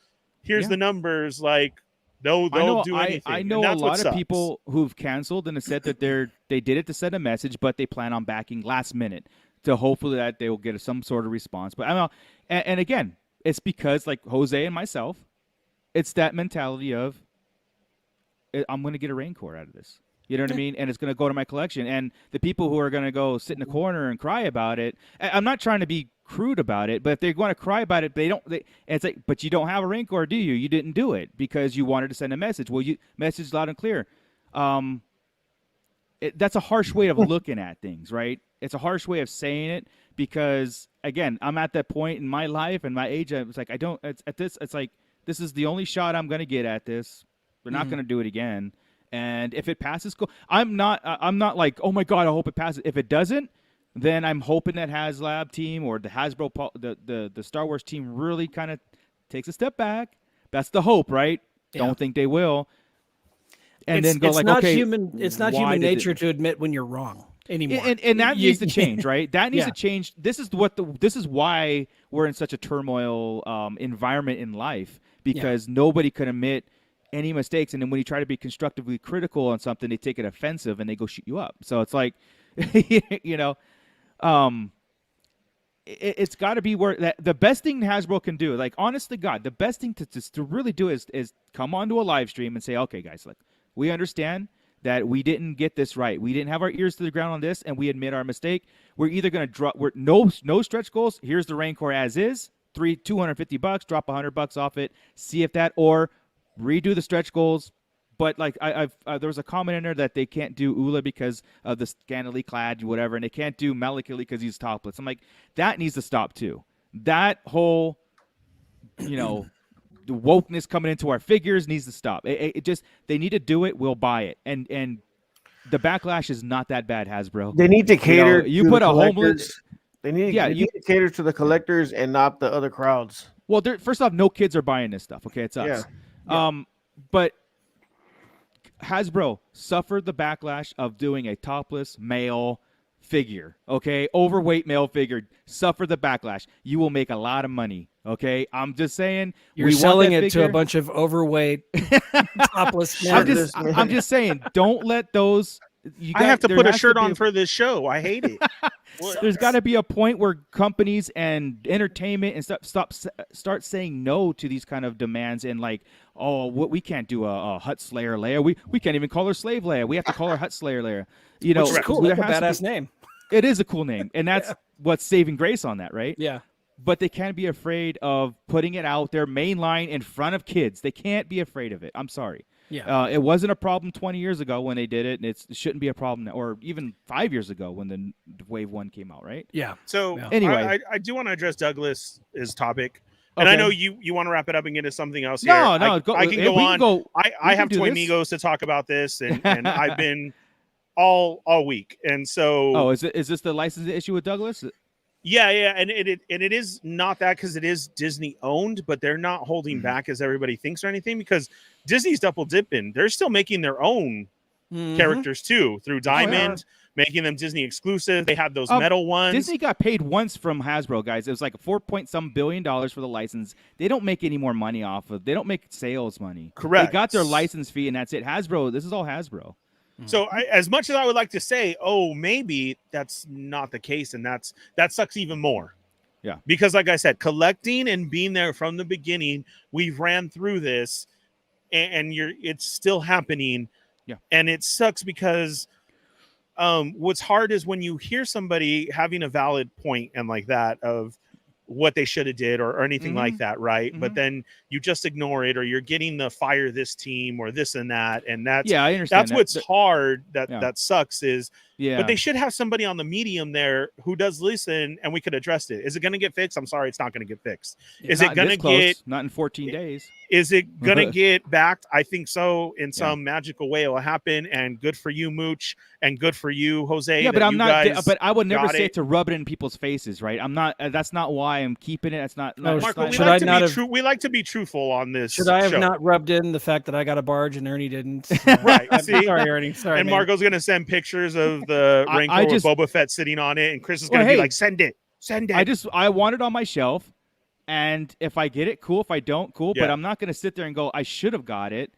here's the numbers. Like, they'll do anything. I know a lot of people who've canceled and have said that they did it to send a message, but they plan on backing last minute to hopefully that they will get some sort of response. But I don't know. And again, it's because like Jose and myself, it's that mentality of I'm going to get a Rancor out of this. You know what I mean? And it's going to go to my collection. And the people who are going to go sit in the corner and cry about it, I'm not trying to be crude about it, but if they're going to cry about it, it's like, but you don't have a Rancor, do you? You didn't do it because you wanted to send a message. Well, you message loud and clear. That's a harsh way of looking at things, right? It's a harsh way of saying it because, again, I'm at that point in my life and my age. It's like it's like this is the only shot I'm going to get at this. We're not going to do it again. And if it passes, cool. I'm not like, oh my God, I hope it passes. If it doesn't, then I'm hoping that Haslab team or the Hasbro, the Star Wars team really kind of takes a step back. That's the hope, right? Don't think they will. And then go like, okay, it's not human nature to admit when you're wrong anymore. And that needs to change, right? That needs to change. This is why we're in such a turmoil environment in life, because nobody can admit any mistakes. And then when you try to be constructively critical on something, they take it offensive and they go shoot you up. So it's like, you know, it's got to be where that the best thing Hasbro can do, like, honest to God, the best thing to really do is come onto a live stream and say, okay, guys, look, we understand that we didn't get this right. We didn't have our ears to the ground on this, and we admit our mistake. We're either going to drop, no stretch goals. Here's the Rancor as is, $250, drop $100 off it, see if that, or redo the stretch goals. But like there was a comment in there that they can't do Ula because of the scantily clad, whatever, and they can't do Malakili because he's topless. I'm like, that needs to stop too. That whole, you know, the wokeness coming into our figures needs to stop. It just, they need to do it. We'll buy it, and the backlash is not that bad, Hasbro. They need to cater. You to put the a homeless. They need to cater to the collectors and not the other crowds. Well, first off, no kids are buying this stuff. Okay, it's us. Yeah. But Hasbro suffered the backlash of doing a topless male figure, okay? Overweight male figure. Suffer the backlash. You will make a lot of money, okay? I'm just saying. You're selling it to a bunch of overweight topless men. I'm just saying, don't let those. I have to put a shirt on for this show. I hate it. There's got to be a point where companies and entertainment and stuff start saying no to these kind of demands, and like, oh, we can't do a Hut Slayer Leia. We can't even call her Slave Leia. We have to call her Hut Slayer Leia. You know, which is cool. That's a badass name. It is a cool name, and that's what's saving grace on that, right? Yeah. But they can't be afraid of putting it out there, mainline, in front of kids. They can't be afraid of it. I'm sorry. Yeah. It wasn't a problem 20 years ago when they did it, and it shouldn't be a problem now, or even 5 years ago when the Wave 1 came out, right? Yeah. So anyway, I do want to address Douglas's topic. And I know you want to wrap it up and get into something else here. No, I can go on. I have Toy Migos to talk about this, and I've been all week. And so, oh, is this the license issue with Douglas? Yeah, and it is not that, because it is Disney owned, but they're not holding back as everybody thinks or anything, because Disney's double dipping. They're still making their own characters too through Diamond. Making them Disney exclusive. They have those metal ones. Disney got paid once from Hasbro, guys. It was like $4 billion for the license. They don't make any more money off of. They don't make sales money. Correct. They got their license fee, and that's it. Hasbro. This is all Hasbro. So as much as I would like to say, oh, maybe that's not the case, and that sucks even more. Yeah. Because like I said, collecting and being there from the beginning, we've ran through this, and it's still happening. Yeah. And it sucks because what's hard is when you hear somebody having a valid point and like that of what they should have did or anything like that, right? But then you just ignore it, or you're getting the fire this team or this and that, and that's I understand. That's what's hard. That sucks is. Yeah. But they should have somebody on the medium there who does listen, and we could address it. Is it going to get fixed? I'm sorry, it's not going to get fixed. Is it going to get not in 14 days? Is it going to get backed? I think so. In some magical way, it will happen. And good for you, Mooch, and good for you, Jose. Yeah, but I'm not. But I would never say it it to rub it in people's faces, right? I'm not. That's not why I'm keeping it. That's not. Marco, we like to be truthful on this. Should I have not rubbed in the fact that I got a barge and Ernie didn't? Right. See? Sorry, Ernie. Sorry. And man. Marco's going to send pictures of the Rancor with Boba Fett sitting on it, and Chris is going to be like, "Send it, send it." I want it on my shelf, and if I get it, cool. If I don't, cool. Yeah. But I'm not going to sit there and go, "I should have got it."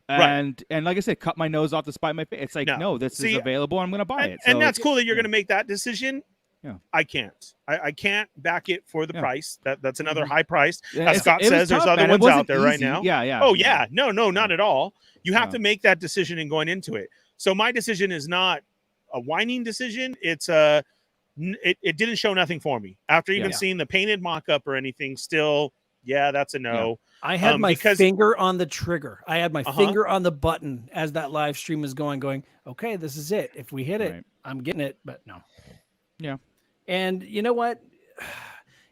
And like I said, cut my nose off to spite my face. It's like, no, this is available. I'm going to buy it. And that's cool that you're going to make that decision. Yeah, I can't. I can't back it for the price. That's another high price. As Scott says, there's other ones out there right now. Yeah. Oh yeah, no, not at all. You have to make that decision and going into it. So my decision is not a whining decision. It's it didn't show nothing for me after even seeing the painted mock-up or anything. Still, that's a no. I had my finger on the trigger. I had my finger on the button as that live stream was going, okay, this is it. If we hit it, I'm getting it, but no. Yeah. And you know what?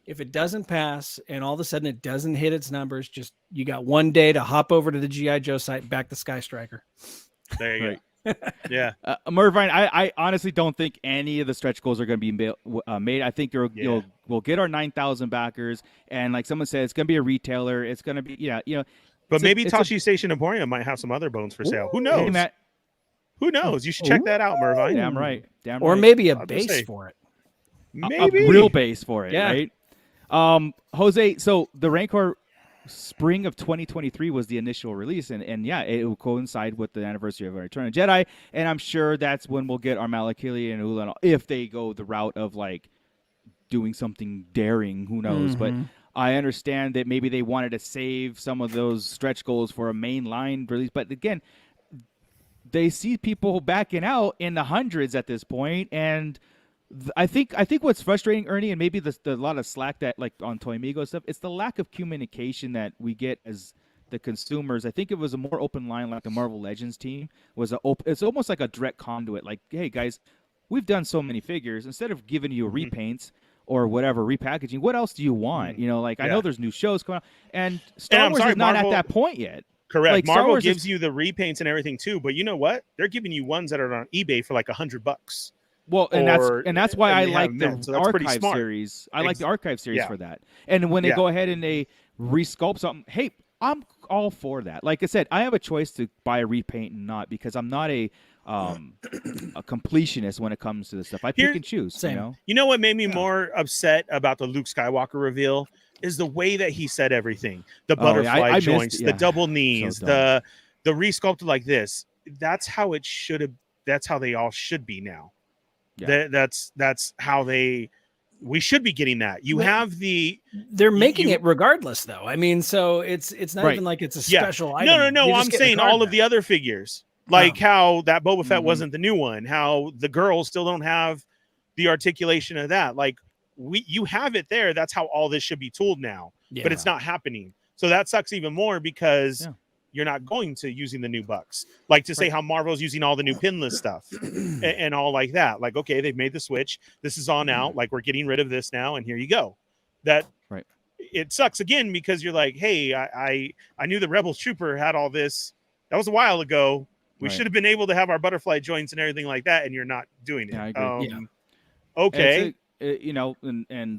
If it doesn't pass and all of a sudden it doesn't hit its numbers, just you got one day to hop over to the G.I. Joe site, back the Sky Striker. There you go. Yeah. Mervine, I honestly don't think any of the stretch goals are going to be made. I think we'll get our 9,000 backers, and like someone said, it's going to be a retailer. It's going to be But maybe Tashi Station Emporium might have some other bones for sale. Who knows? Hey, Matt. Who knows? You should check that out, Mervine. Damn right. Or maybe a base for it. Maybe a real base for it, right? Jose, so the Rancor spring of 2023 was the initial release, and yeah, it will coincide with the anniversary of Return of the Jedi, and I'm sure that's when we'll get our Malakili and Ulan if they go the route of like doing something daring. Who knows? But I understand that maybe they wanted to save some of those stretch goals for a mainline release, but again, they see people backing out in the hundreds at this point, and I think what's frustrating, Ernie, and maybe the lot of slack that like on Toy Amigo stuff, it's the lack of communication that we get as the consumers. I think it was a more open line, like the Marvel Legends team was it's almost like a direct conduit. Like, hey guys, we've done so many figures. Instead of giving you repaints or whatever repackaging, what else do you want? You know, like I know there's new shows coming out, and Star Wars is not Marvel, at that point yet. Correct. Like, Marvel gives you the repaints and everything too, but you know what? They're giving you ones that are on eBay for like $100. Well, and that's why I like the archive series. I like the archive series for that. And when they go ahead and they resculpt something, hey, I'm all for that. Like I said, I have a choice to buy a repaint and not, because I'm not a completionist when it comes to this stuff. I pick and choose. Same. You know what made me more upset about the Luke Skywalker reveal is the way that he said everything. The butterfly joints, the double knees, the resculpted like this. That's how it should have. That's how they all should be now. Yeah. That's how we should be getting that. You have they're making it regardless though. I mean, so it's not even like it's a special item. No. I'm saying all of the other figures, like how that Boba Fett wasn't the new one, how the girls still don't have the articulation of that. Like you have it there. That's how all this should be tooled now, but it's not happening. So that sucks even more because you're not going to using the new bucks. Like to say how Marvel's using all the new pinless stuff and all like that. Like, okay, they've made the switch. This is on out. Like we're getting rid of this now. And here you go. That it sucks again, because you're like, hey, I knew the Rebels Trooper had all this. That was a while ago. We should have been able to have our butterfly joints and everything like that. And you're not doing it. Yeah, I agree. Okay. You know, and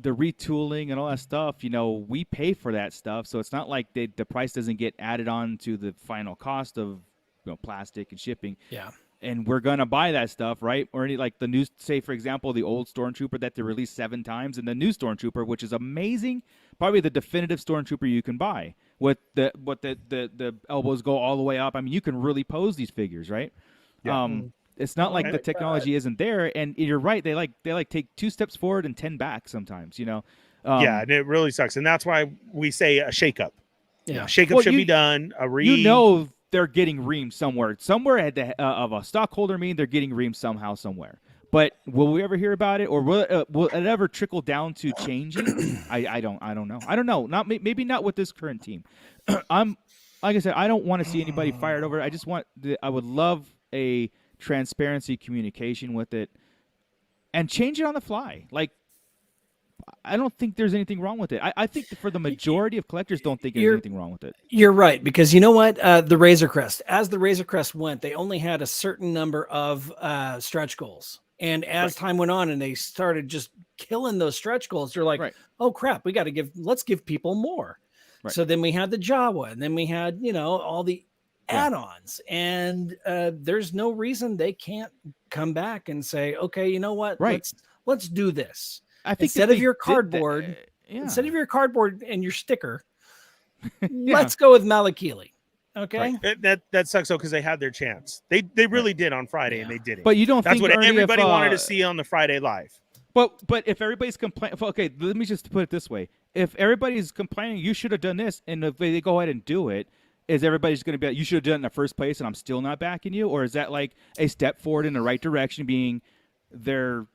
the retooling and all that stuff, you know, we pay for that stuff. So it's not like the price doesn't get added on to the final cost of, you know, plastic and shipping. Yeah. And we're going to buy that stuff, right? Or any, like the new, say, for example, the old Stormtrooper that they released 7 times, and the new Stormtrooper, which is amazing, probably the definitive Stormtrooper you can buy with the elbows go all the way up. I mean, you can really pose these figures, right? Yeah. It's not like the technology isn't there, and you're right. They take 2 steps forward and 10 back sometimes. You know. Yeah, and it really sucks, and that's why we say a shakeup. Yeah, shakeup should be done. You know, they're getting reamed somewhere at the of a stockholder meeting. They're getting reamed somehow, somewhere. But will we ever hear about it, or will it ever trickle down to changing? I don't know. I don't know. Maybe not with this current team. Like I said, I don't want to see anybody fired over it. I would love a transparency communication with it and change it on the fly. Like, I don't think there's anything wrong with it. I think for the majority of collectors don't think there's anything wrong with it. You're right, because you know what? The Razor Crest, as the Razor Crest went, they only had a certain number of stretch goals. And as time went on and they started just killing those stretch goals, they're like, oh crap, let's give people more. Right. So then we had the Jawa, and then we had, you know, all the add-ons, and there's no reason they can't come back and say, okay, you know what, let's do this. I think instead of your cardboard and your sticker, let's go with Malakili. Okay, that sucks though, because they had their chance. They really did on Friday, and they didn't. But you don't that's think what everybody wanted to see on the Friday live. But if everybody's complaining, okay, let me just put it this way: if everybody's complaining, you should have done this, and if they go ahead and do it, is everybody's going to be like, you should have done it in the first place, and I'm still not backing you? Or is that like a step forward in the right direction, being they're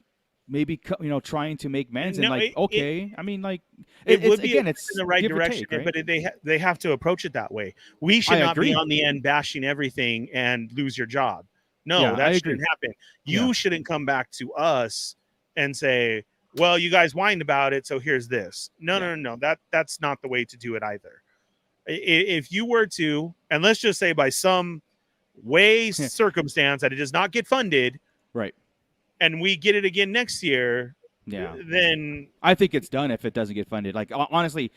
maybe, you know, trying to make amends? And it's in the right direction, take, right? But they have to approach it that way. We should not be on the end bashing everything and lose your job. No, that shouldn't happen. You shouldn't come back to us and say, well, you guys whined about it, so here's this. No. That's not the way to do it either. If you were to, and let's just say by some way circumstance that it does not get funded, right, and we get it again next year, then I think it's done if it doesn't get funded. Like, honestly,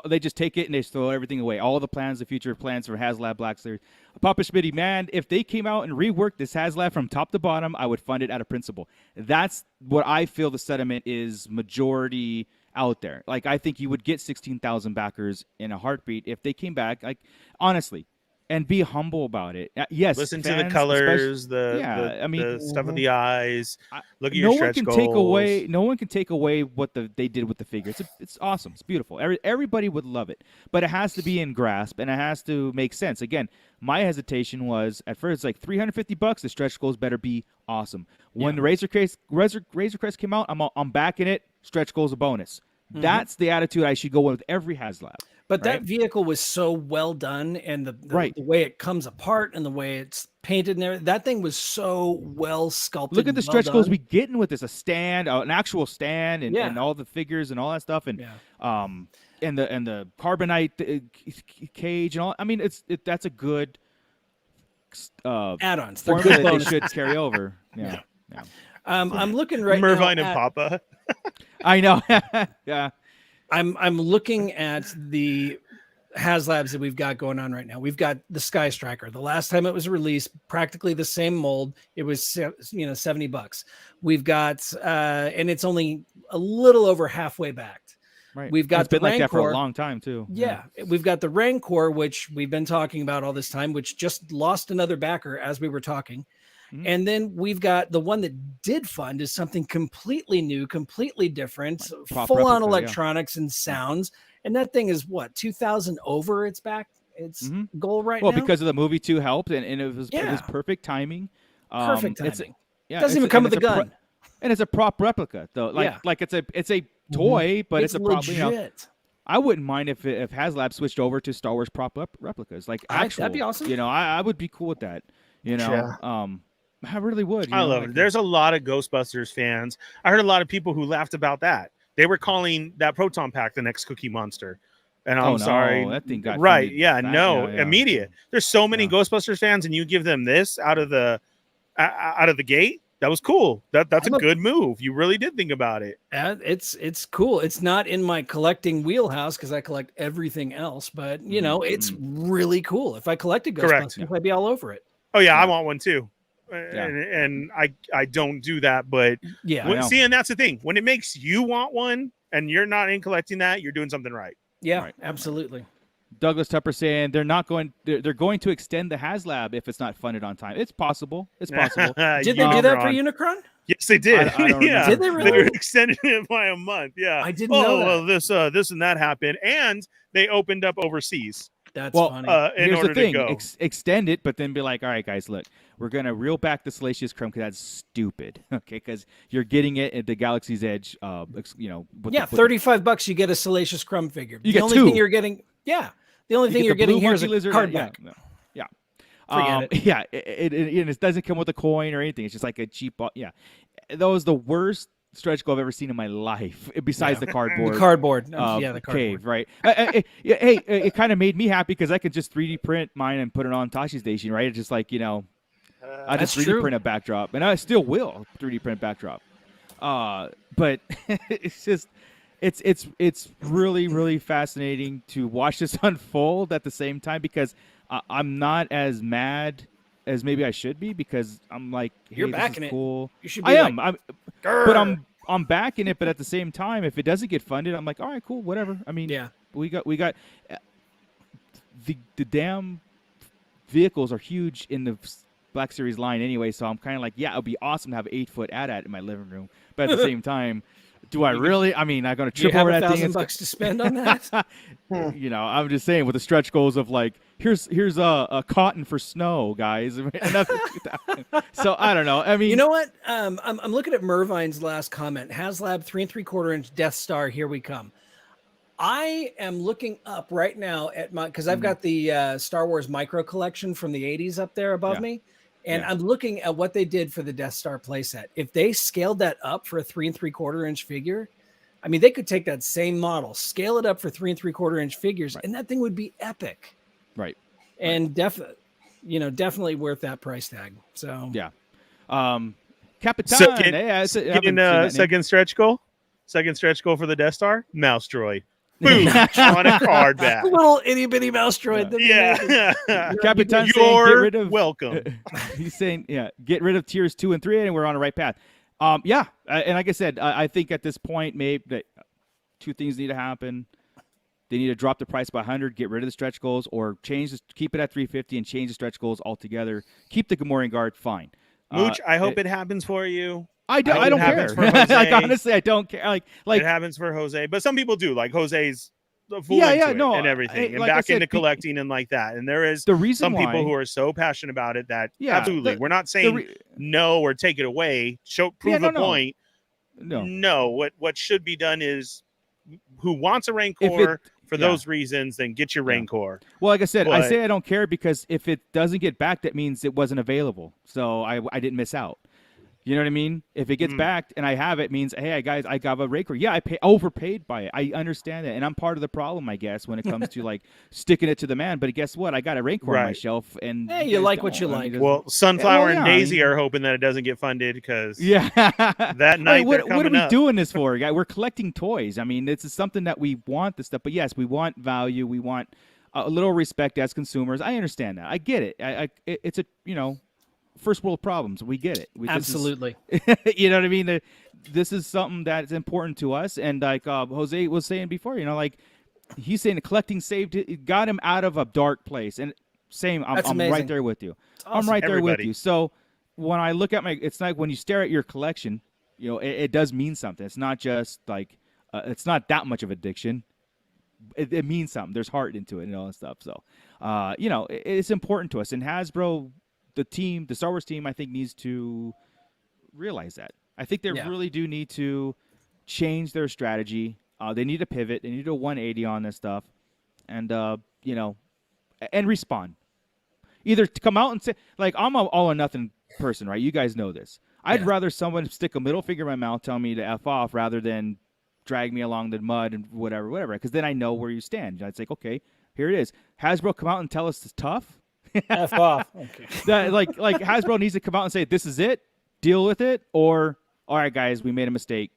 they just take it and they throw everything away. All the plans, the future plans for Haslab Black Series. Papa Schmitty, man, if they came out and reworked this Haslab from top to bottom, I would fund it out of principle. That's what I feel the sentiment is majority out there. Like, I think you would get 16,000 backers in a heartbeat if they came back, like, honestly, and be humble about it. Yes, listen fans, to the colors, the stuff of the eyes. Look at your stretch goals. No one can take away what they did with the figure. It's awesome. It's beautiful. Everybody would love it, but it has to be in grasp and it has to make sense. Again, my hesitation was at first like $350. The stretch goals better be awesome. When the Razor Crest came out, I'm backing it. Stretch goals a bonus. That's the attitude I should go with every Haslab. But that vehicle was so well done, and the way it comes apart and the way it's painted and everything, that thing was so well sculpted. Look at the stretch goals we getting with this, a stand, an actual stand, and all the figures and all that stuff, and the carbonite cage and all. I mean, that's a good add-ons. They're good that they should carry over. Yeah. I'm looking right Mervine now and Papa. I know. Yeah. I'm looking at the Haslabs that we've got going on right now. We've got the Sky Striker. The last time it was released, practically the same mold. It was $70. We've got and it's only a little over halfway backed. Right. We've got it's been the like Rancor. that for a long time too. Yeah, we've got the Rancor, which we've been talking about all this time, which just lost another backer as we were talking. And then we've got the one that did fund is something completely new, completely different, full-on electronics and sounds. And that thing is what, 2,000 over its back? Its goal right now? Well, because of the movie 2 helped, and it was perfect timing. Perfect timing. It doesn't even come with a gun. And it's a prop replica, though. Like it's a toy, but it's a prop. Legit. I wouldn't mind if Haslab switched over to Star Wars prop replicas, like actual. That'd be awesome. I would be cool with that. I really would. I love it. There's a lot of Ghostbusters fans. I heard a lot of people who laughed about that. They were calling that proton pack the next Cookie Monster. And I'm sorry. That thing got right. Yeah. Immediate. There's so many Ghostbusters fans, and you give them this out of the gate. That was cool. That's a good move. You really did think about it. It's cool. It's not in my collecting wheelhouse because I collect everything else, but it's really cool. If I collected Ghostbusters, I'd be all over it. Oh yeah, I want one too. And I don't do that, but and that's the thing. When it makes you want one and you're not in collecting that, you're doing something right. Yeah, absolutely. Douglas Tupper saying they're going to extend the Haslab if it's not funded on time. It's possible. Did they do that for Unicron? Yes, they did. Did they really? They were extending it by a month. Yeah, I didn't know that. Well, this and that happened, and they opened up overseas. That's funny. Here's the thing: extend it, but then be like, all right, guys, look, we're gonna reel back the Salacious Crumb because that's stupid. Okay, because you're getting it at the Galaxy's Edge. $35 you get a Salacious Crumb figure. The only thing you're getting, the only thing you're getting here is a card back. Forget it. Yeah, it doesn't come with a coin or anything. It's just like a cheap. That was the worst stretch goal I've ever seen in my life, besides the cardboard. The cardboard. The cardboard. Cave, right? It kind of made me happy because I could just 3D print mine and put it on Tashi Station, right? It's just like, I just 3D print a backdrop, and I still will 3D print backdrop. But it's just, it's really, really fascinating to watch this unfold at the same time because I'm not as mad as maybe I should be because I'm like, hey, you're backing it. Cool. You should be but I'm backing it. But at the same time, if it doesn't get funded, I'm like, all right, cool, whatever. I mean, we got the damn vehicles are huge in the Black Series line anyway. So I'm kind of like, it'd be awesome to have an 8-foot AT-AT in my living room. But at the same time, do I really? I mean, I'm going to trip over that thing. $1,000 to spend on that. I'm just saying with the stretch goals of like, here's a cotton for snow, guys. So I don't know. I mean, you know what? I'm looking at Mervine's last comment. Haslab 3 3/4-inch Death Star. Here we come. I am looking up right now at because I've got the Star Wars micro collection from the 80s up there above me. And I'm looking at what they did for the Death Star playset. If they scaled that up for a 3 3/4-inch figure, I mean, they could take that same model, scale it up for 3 3/4-inch figures, and that thing would be epic. Right. And definitely worth that price tag. So Capitan. Second stretch goal. Second stretch goal for the Death Star. Mouse droid. Boom, on a card back. A little itty bitty mouse droid. Capitan saying, you're get rid of, welcome. He's saying, get rid of tiers 2 and 3, and we're on the right path. And like I said, I think at this point, maybe two things need to happen. They need to drop the price by 100, get rid of the stretch goals, or keep it at 350 and change the stretch goals altogether. Keep the Gamorrean Guard, fine. Mooch, I hope it happens for you. I don't care. Like, honestly, I don't care. Like it happens for Jose, but some people do. Like Jose's full into it and everything, and like back into collecting and like that. And there is some people who are so passionate about it that absolutely, we're not saying no or take it away. Prove a point. No, what should be done is who wants a Rancor for those reasons, then get your Rancor. Well, like I said, I say I don't care because if it doesn't get back, that means it wasn't available. So I didn't miss out. You know what I mean? If it gets backed and I have it, means, hey, guys, I got a Rancor. Yeah, I overpaid by it. I understand that. And I'm part of the problem, I guess, when it comes to, like, sticking it to the man. But guess what? I got a Rancor on my shelf. And hey, you like what you like. Well, Sunflower and Daisy are hoping that it doesn't get funded because that night what are we doing this for, guy? We're collecting toys. I mean, this is something that we want, this stuff. But, yes, we want value. We want a little respect as consumers. I understand that. I get it. It's a, first world problems. We get it. Absolutely. You know what I mean? This is something that's important to us. And like Jose was saying before, like he's saying collecting got him out of a dark place. And same, I'm right there with you. Awesome. I'm right there with you. So when I look at it's like when you stare at your collection, it does mean something. It's not just like, it's not that much of addiction. It means something. There's heart into it and all that stuff. So, it's important to us. And Hasbro, the Star Wars team, I think needs to realize that. I think they really do need to change their strategy. They need to pivot. They need a 180 on this stuff, and and respond. Either to come out and say, like, I'm an all or nothing person, right? You guys know this. I'd rather someone stick a middle finger in my mouth, tell me to F off, rather than drag me along the mud and whatever. Because then I know where you stand. I'd say, okay, here it is. Hasbro, come out and tell us it's tough. F off. Okay. That, like Hasbro needs to come out and say, this is it, deal with it, or all right, guys, we made a mistake,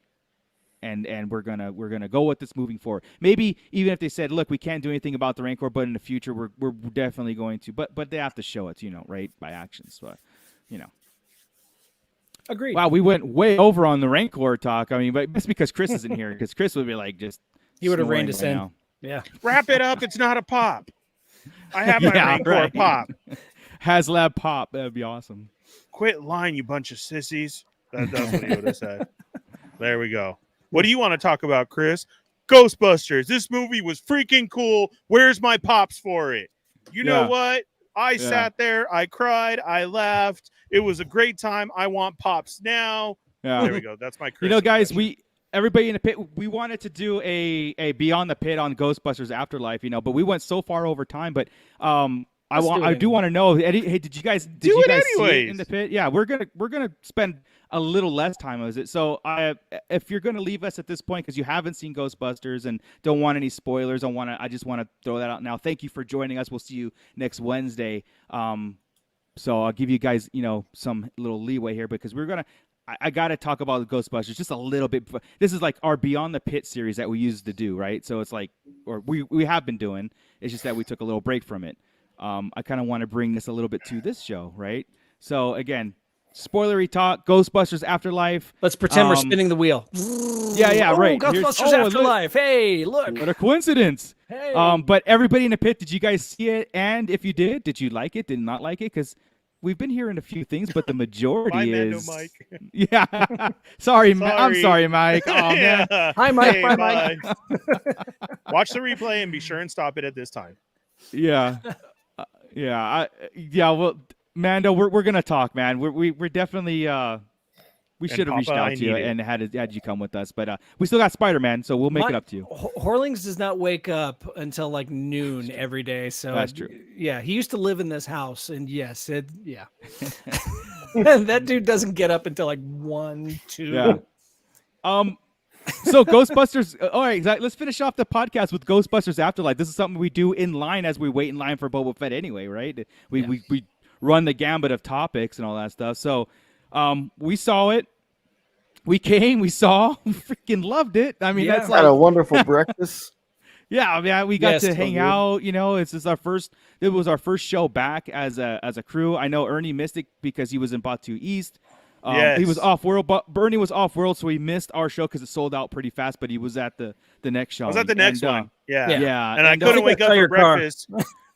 and we're gonna go with this moving forward. Maybe even if they said, look, we can't do anything about the Rancor, but in the future we're definitely going to. But they have to show it, right, by actions. But Agreed. Wow, we went way over on the Rancor talk. I mean, but it's because Chris isn't here, because Chris would be like he would have reined us in. Yeah. Wrap it up. It's not a pop. I have my Rancor pop. Haslab pop. That'd be awesome. Quit lying, you bunch of sissies. That's what he would have said. There we go. What do you want to talk about, Chris? Ghostbusters. This movie was freaking cool. Where's my pops for it? You know what? I sat there. I cried. I laughed. It was a great time. I want pops now. Yeah. There we go. That's my Chris. Guys, everybody in the pit, we wanted to do a Beyond the Pit on Ghostbusters Afterlife, but we went so far over time. But I do want to know, Eddie, hey, did you guys see it in the pit? Yeah, we're gonna spend a little less time with it. So if you're gonna leave us at this point because you haven't seen Ghostbusters and don't want any spoilers, I just want to throw that out now. Thank you for joining us. We'll see you next Wednesday. So I'll give you guys some little leeway here because we're gonna. I got to talk about the Ghostbusters just a little bit. This is like our Beyond the Pit series that we used to do, right? So it's like, or we have been doing. It's just that we took a little break from it. I kind of want to bring this a little bit to this show, right? So again, spoilery talk, Ghostbusters Afterlife. Let's pretend we're spinning the wheel. Yeah, right. Ghostbusters Afterlife. Hey, look. What a coincidence. Hey. But everybody in the pit, did you guys see it? And if you did you like it? Did not like it? Because we've been hearing a few things, but the majority is. Mike. Yeah. Sorry. I'm sorry, Mike. Oh, man. Hi, Mike. Hey, Mike. Watch the replay and be sure and stop it at this time. Yeah. Well, Mando, we're gonna talk, man. We're definitely we should have reached out to you and had you come with us, but we still got Spider-Man, so we'll make it up to you. Horlings does not wake up until like noon every day, so that's true. Yeah, he used to live in this house, and yes, that dude doesn't get up until like 1, 2. Yeah. So Ghostbusters. All right, let's finish off the podcast with Ghostbusters Afterlife. This is something we do in line as we wait in line for Boba Fett anyway, right? We run the gambit of topics and all that stuff. So we saw it. We came. We saw. We freaking loved it. I mean, that's like a wonderful breakfast. Yeah, we got to hang out. It's just our first. It was our first show back as a crew. I know Ernie missed it because he was in Batu East. He was Yes. off world, but Bernie was off world, so he missed our show because it sold out pretty fast. But he was at the next show. I was at the next one. Yeah. Yeah, And I couldn't wake up saw for your car. breakfast.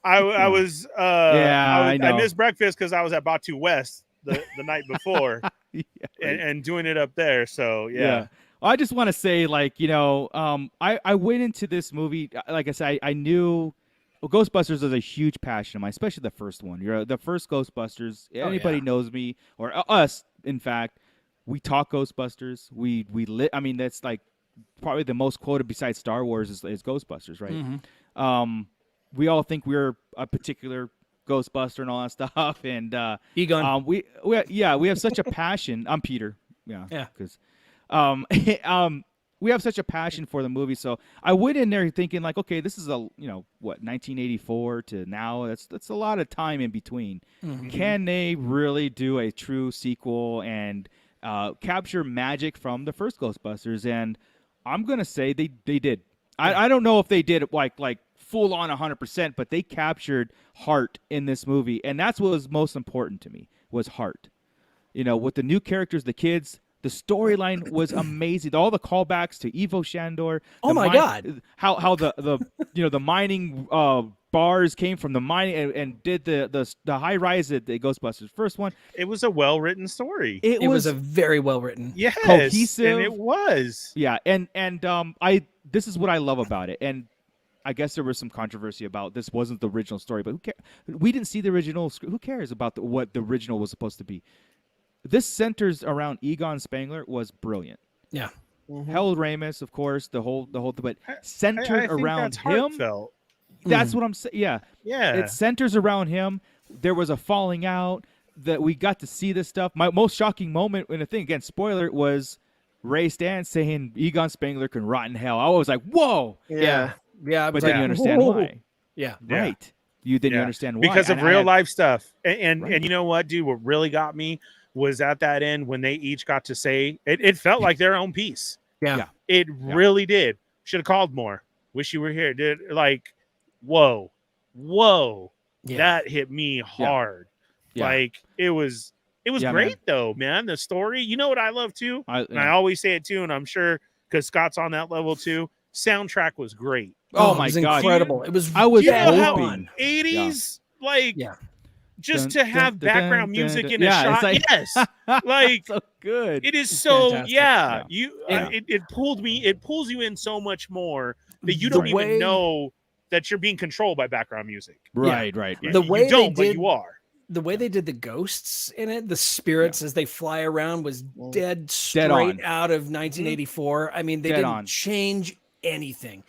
I was I know. I missed breakfast because I was at Batu West the night before Yeah, right. and doing it up there. So yeah. I just want to say, like, I went into this movie, like I said, I knew Ghostbusters was a huge passion of mine, especially the first one. The first Ghostbusters. Anybody knows me, or us, in fact, we talk Ghostbusters. I mean, that's like probably the most quoted besides Star Wars is Ghostbusters, right? Mm-hmm. We all think we're a particular Ghostbuster and all that stuff, and Egon. we have such a passion. I'm Peter, Yeah. because we have such a passion for the movie. So I went in there thinking like, okay, this is 1984 to now. That's a lot of time in between. Mm-hmm. Can they really do a true sequel and capture magic from the first Ghostbusters? And I'm gonna say they did. I don't know if they did it like full on 100%, but they captured heart in this movie, and that's what was most important to me, was heart. With the new characters, the kids, the storyline was amazing. All the callbacks to Evo Shandor. Oh my God! How the mining bars came from the mining and did the high rise at the Ghostbusters first one. It was a well written story. It was a very well written. Yes, cohesive. and it was. Yeah, and this is what I love about it. And I guess there was some controversy about this wasn't the original story, but who cares? We didn't see the original. Who cares about what the original was supposed to be? This centers around Egon Spengler was brilliant. Yeah. Mm-hmm. Harold Ramis, of course, but centered I think around that's him. heartfelt. That's what I'm saying. Yeah. Yeah. It centers around him. There was a falling out that we got to see this stuff. My most shocking moment in the thing, again, spoiler, was Ray Stantz saying Egon Spengler can rot in hell. I was like, whoa. Yeah. But then you understand why. Yeah. Right. You understand why. Because of real life stuff. And you know what, dude? What really got me was at that end when they each got to say it felt like their own piece. Yeah. It really did. Should have called more. Wish you were here. Did like, whoa. Yeah. That hit me hard. Yeah. Like it was great, man. though, man. The story. You know what I love too? And I Yeah. always say it too, and I'm sure because Scott's on that level too. Soundtrack was great. Oh it my was God. incredible. It was I was You know how hoping. 80s like just Dun, to have dun, dun, background dun, music dun. in a Yeah, shot. it's Yes. Like so good. it is It's so fantastic. yeah. Yeah. It pulls you in so much more that you The don't way- even know that you're being controlled by background music. Right. The way you don't, they but did- you are. The way they did the ghosts in it, the spirits as they fly around, was dead straight on. out of 1984. I mean, they Dead didn't on. change anything.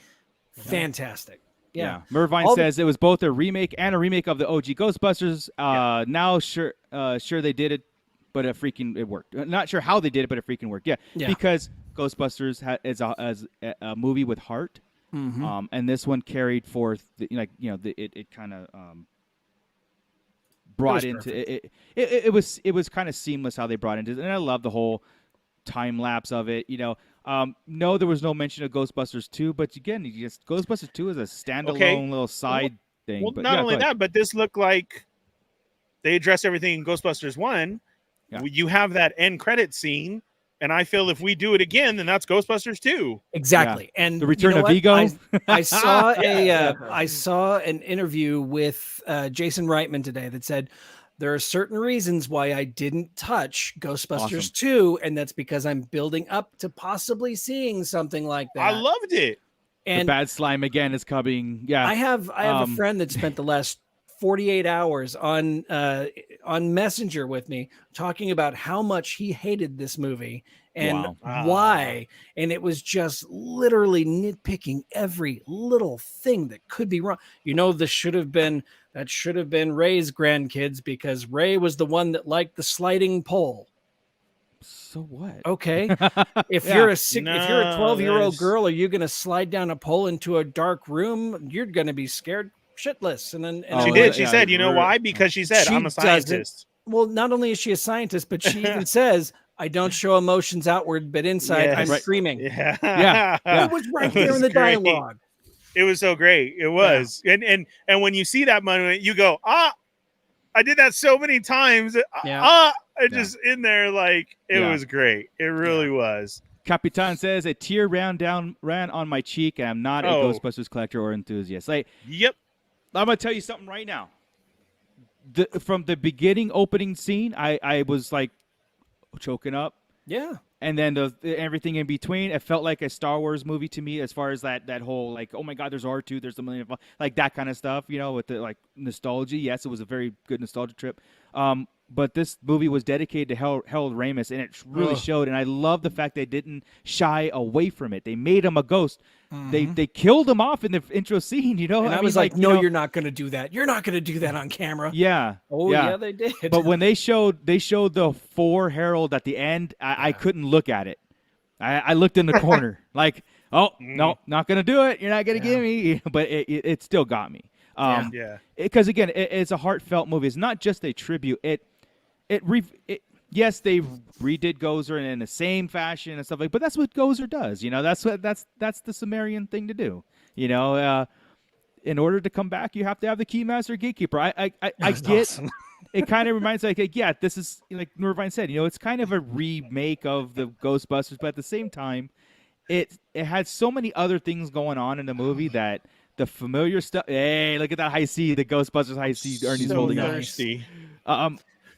Fantastic. Yeah. Mervine All says it was both a remake and a remake of the OG Ghostbusters. Now, sure they did it, but it worked. Not sure how they did it, but it freaking worked. Yeah. Because Ghostbusters is a movie with heart, and this one carried forth, it kind of brought into it. It was kind of seamless how they brought into it, and I love the whole time lapse of it. No, there was no mention of Ghostbusters 2, but again, Ghostbusters 2 is a standalone little side thing. Well, but not only that, but this looked like they addressed everything in Ghostbusters 1. Yeah. You have that end credit scene, and I feel if we do it again, then that's Ghostbusters 2. Exactly. And the return you know of what? Vigo. I saw I saw an interview with Jason Reitman today that said there are certain reasons why I didn't touch Ghostbusters Awesome. 2, and that's because I'm building up to possibly seeing something like that. I loved it. The bad slime again is coming. Yeah. I have a friend that spent the last 48 hours on Messenger with me talking about how much he hated this movie and why. And it was just literally nitpicking every little thing that could be wrong. That should have been Ray's grandkids because Ray was the one that liked the sliding pole. So what? Okay. If you're a 12-year-old girl, are you going to slide down a pole into a dark room? You're going to be scared shitless. And then She did. She said, you know why? Because she said, I'm a scientist. Well, not only is she a scientist, but she even says, I don't show emotions outward, but inside I'm screaming. Yeah. It was right there in the dialogue. It was so great. It was. Yeah. And when you see that moment, you go, I did that so many times. I just in there like it was great. It really was. Capitan says a tear ran on my cheek, and I'm not a Ghostbusters collector or enthusiast. Like, yep. I'm gonna tell you something right now. From the beginning opening scene, I was like choking up. Yeah. And then everything in between, it felt like a Star Wars movie to me, as far as that whole like, oh my God, there's R2, there's a million, like that kind of stuff, you know, with the like nostalgia. Yes, it was a very good nostalgia trip. But this movie was dedicated to Harold Ramis, and it really showed. And I love the fact they didn't shy away from it. They made him a ghost. Mm-hmm. They killed him off in the intro scene, you know. And I was like, no, you're not going to do that. You're not going to do that on camera. Yeah. Oh yeah, they did. But when they showed the 4 Harold at the end, I couldn't look at it. I looked in the corner like, oh no, not going to do it. You're not going to give me. But it still got me. Because again, it's a heartfelt movie. It's not just a tribute. Yes, they redid Gozer in the same fashion and stuff like, but that's what Gozer does. You know, that's the Sumerian thing to do. You know, in order to come back, you have to have the Keymaster Gatekeeper. I get. Awesome. It kind of reminds me, like, yeah, this is like Nurvine said. You know, it's kind of a remake of the Ghostbusters, but at the same time, it had so many other things going on in the movie that the familiar stuff. Hey, look at that high C, the Ghostbusters high C. Ernie's holding up.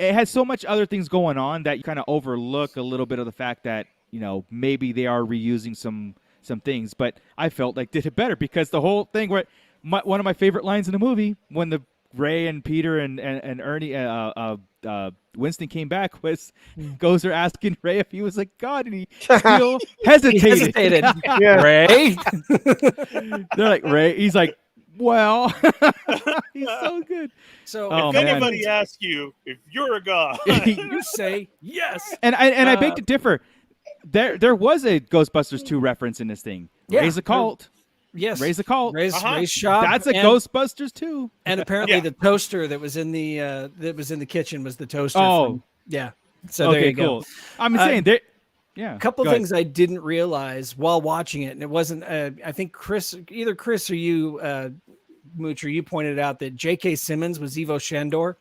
It has so much other things going on that you kind of overlook a little bit of the fact that, you know, maybe they are reusing some things. But I felt like did it better because the whole thing where one of my favorite lines in the movie when the Ray and Peter and Ernie Winston came back was Gozer asking Ray if he was like God, and he still hesitated. Ray? They're like, Ray? He's like, well, he's so good. So if anybody asks you if you're a god, you say yes. And I beg to differ. There was a Ghostbusters 2 reference in this thing. Ray's a cult. Yes, Ray's a cult. Ray's shop. That's a Ghostbusters 2. And apparently the toaster that was in the kitchen was the toaster. Oh, So there you go. Cool. I'm saying there. Yeah. A couple things I didn't realize while watching it, and it wasn't. I think either Chris or you, Moocher, you pointed out that J.K. Simmons was Ivo Shandor.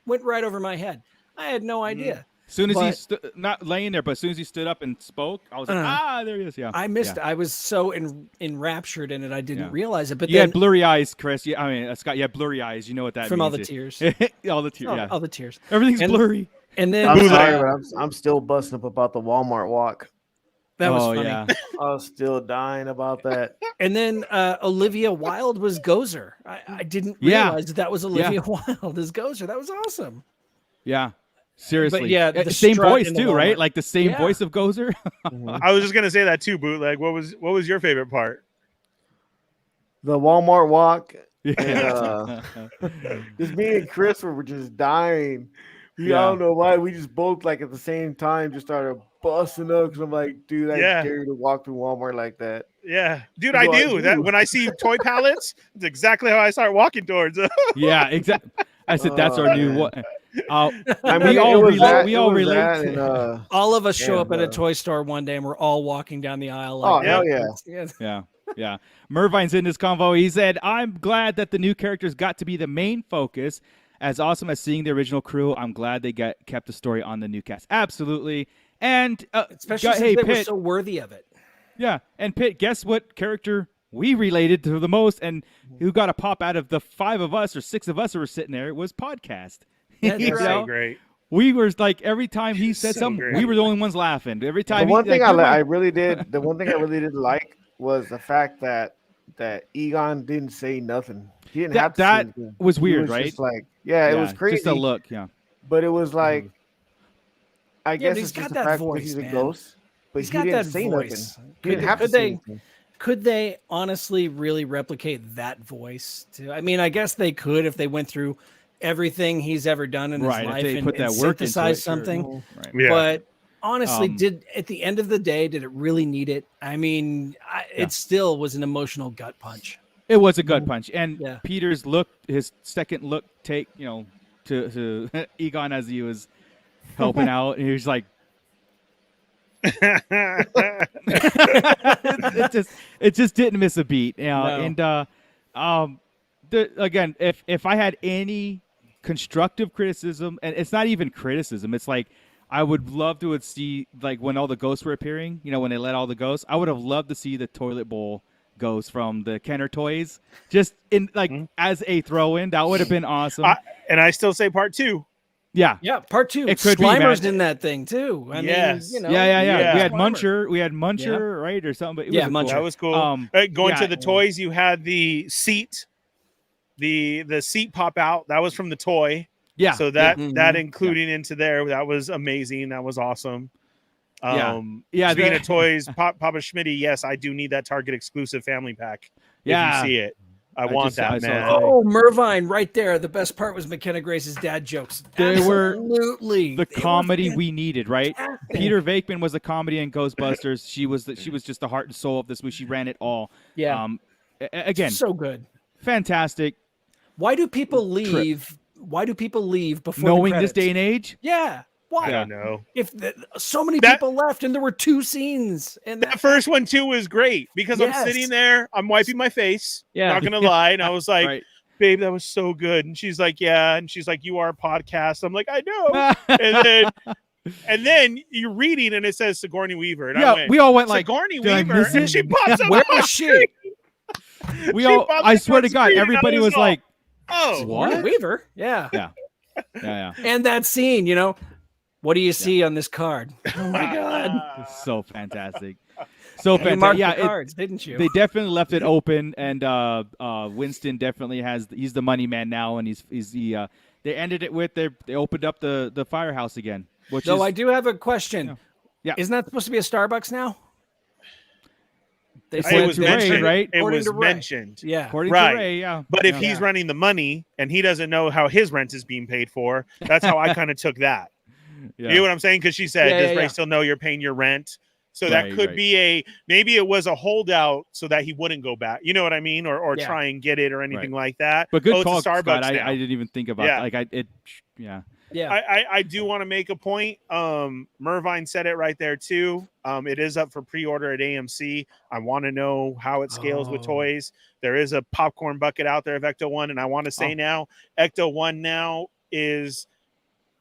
Went right over my head. I had no idea. As soon as he not laying there, but as soon as he stood up and spoke, I was like, there he is. Yeah. I missed. I was so enraptured in it, I didn't realize it. But you had blurry eyes, Chris. Yeah, I mean, Scott. You had blurry eyes. You know what that from means. all the tears. all the tears. All the tears. Everything's blurry. And then I'm sorry, but I'm still busting up about the Walmart walk. That was funny. Yeah. I was still dying about that. And then Olivia Wilde was Gozer. I didn't realize that was Olivia Wilde as Gozer. That was awesome. Yeah. Seriously. But the same voice too, right? Like the same voice of Gozer. I was just gonna say that too, Bootleg. What was your favorite part? The Walmart walk. And, just me and Chris were just dying. I don't know why. We just both like at the same time just started busting up because I'm like, dude, I dare you to walk through Walmart like that. Yeah, dude, I do that when I see toy pallets. It's exactly how I start walking towards. Yeah, exactly. I said that's our new one. I mean, we all relate. All of us show up at a toy store one day and we're all walking down the aisle. Like, hell yeah. Yeah. Mervine's in this convo. He said, I'm glad that the new characters got to be the main focus. As awesome as seeing the original crew, I'm glad they kept the story on the new cast. Absolutely. And especially since they were so worthy of it. Yeah. And Pitt, guess what character we related to the most and who got a pop out of the 5 of us or 6 of us who were sitting there? It was Podcast. That's so great. We were like, every time he said something, we were the only ones laughing. Every time the one thing I really did like was the fact that Egon didn't say nothing. He didn't have to say anything. That was weird, was right? Just like, it was crazy. Just a look, But it was like, I guess it's got just the that fact voice, that he's a man. ghost. But he's he got didn't that say voice. nothing. He didn't have to say anything. Could they honestly really replicate that voice? I mean, I guess they could if they went through everything he's ever done in his life and put that work synthesize something. Sure. Right. Yeah. But honestly, at the end of the day, did it really need it? I mean, it still was an emotional gut punch. It was a gut punch. And Peter's look, his second look take, to Egon as he was helping out, and he was like, it just didn't miss a beat, No. And again, if I had any constructive criticism, and it's not even criticism, it's like I would love to see like when all the ghosts were appearing. You know, when they let all the ghosts. I would have loved to see the toilet bowl ghost from the Kenner toys, just in like as a throw-in. That would have been awesome. And I still say part 2. Yeah, part 2. It could be, Slimer's man. in that thing too. I Yes. mean, Yeah. We had Slimer. Muncher, right, or something. But it Yeah, was Muncher. That was cool. Going to the toys, you had the seat, the seat pop out. That was from the toy. Yeah. So that including into there, that was amazing. That was awesome. Speaking of toys, Papa Schmitty, yes, I do need that Target exclusive family pack. Yeah. If you see it, I want that, man. Oh, Mervine, right there. The best part was McKenna Grace's dad jokes. They were Absolutely the comedy we needed, right? Peter Venkman was the comedy in Ghostbusters. She was just the heart and soul of this movie. She ran it all. Yeah. Again, so good. Fantastic. Why do people leave? Why do people leave before knowing the this credits? day and age? Yeah. Why? I don't know. If so many people left and there were 2 scenes, and that first one too was great because I'm sitting there, I'm wiping my face. Yeah. Not gonna lie, and I was like, right. "Babe, that was so good." And she's like, "Yeah," and she's like, "You are a podcast." I'm like, "I know." and then you're reading and it says Sigourney Weaver, and I went, we all went like Sigourney "Did I Weaver, miss and it?" she pops up. Where on was screen. We all. I swear to God, everybody was like, "Oh, Sigourney Weaver." Yeah. Yeah. And that scene, what do you see on this card? Oh my God. It's so fantastic. So You fantastic. marked Yeah, the cards, didn't you? They definitely left it open, and Winston definitely he's the money man now, and he's the they ended it with they opened up the firehouse again. So I do have a question. Yeah. Isn't that supposed to be a Starbucks now? It was mentioned, Ray, right? It According was to Ray. mentioned. Yeah. According Right. to Ray, yeah. But if he's running the money and he doesn't know how his rent is being paid for, that's how I kind of took that. Yeah. You know what I'm saying? Because she said, Yeah, does yeah, Ray yeah. still know you're paying your rent? So Right, that could right. be maybe it was a holdout so that he wouldn't go back. You know what I mean? Or Yeah. try and get it or anything Right. like that. But good it's call, a Starbucks Scott. now. I didn't even think about Yeah. yeah. Yeah. I do want to make a point. Mervine said it right there too. It is up for pre-order at AMC. I want to know how it scales with toys. There is a popcorn bucket out there of Ecto 1, and I want to say now, Ecto 1 now is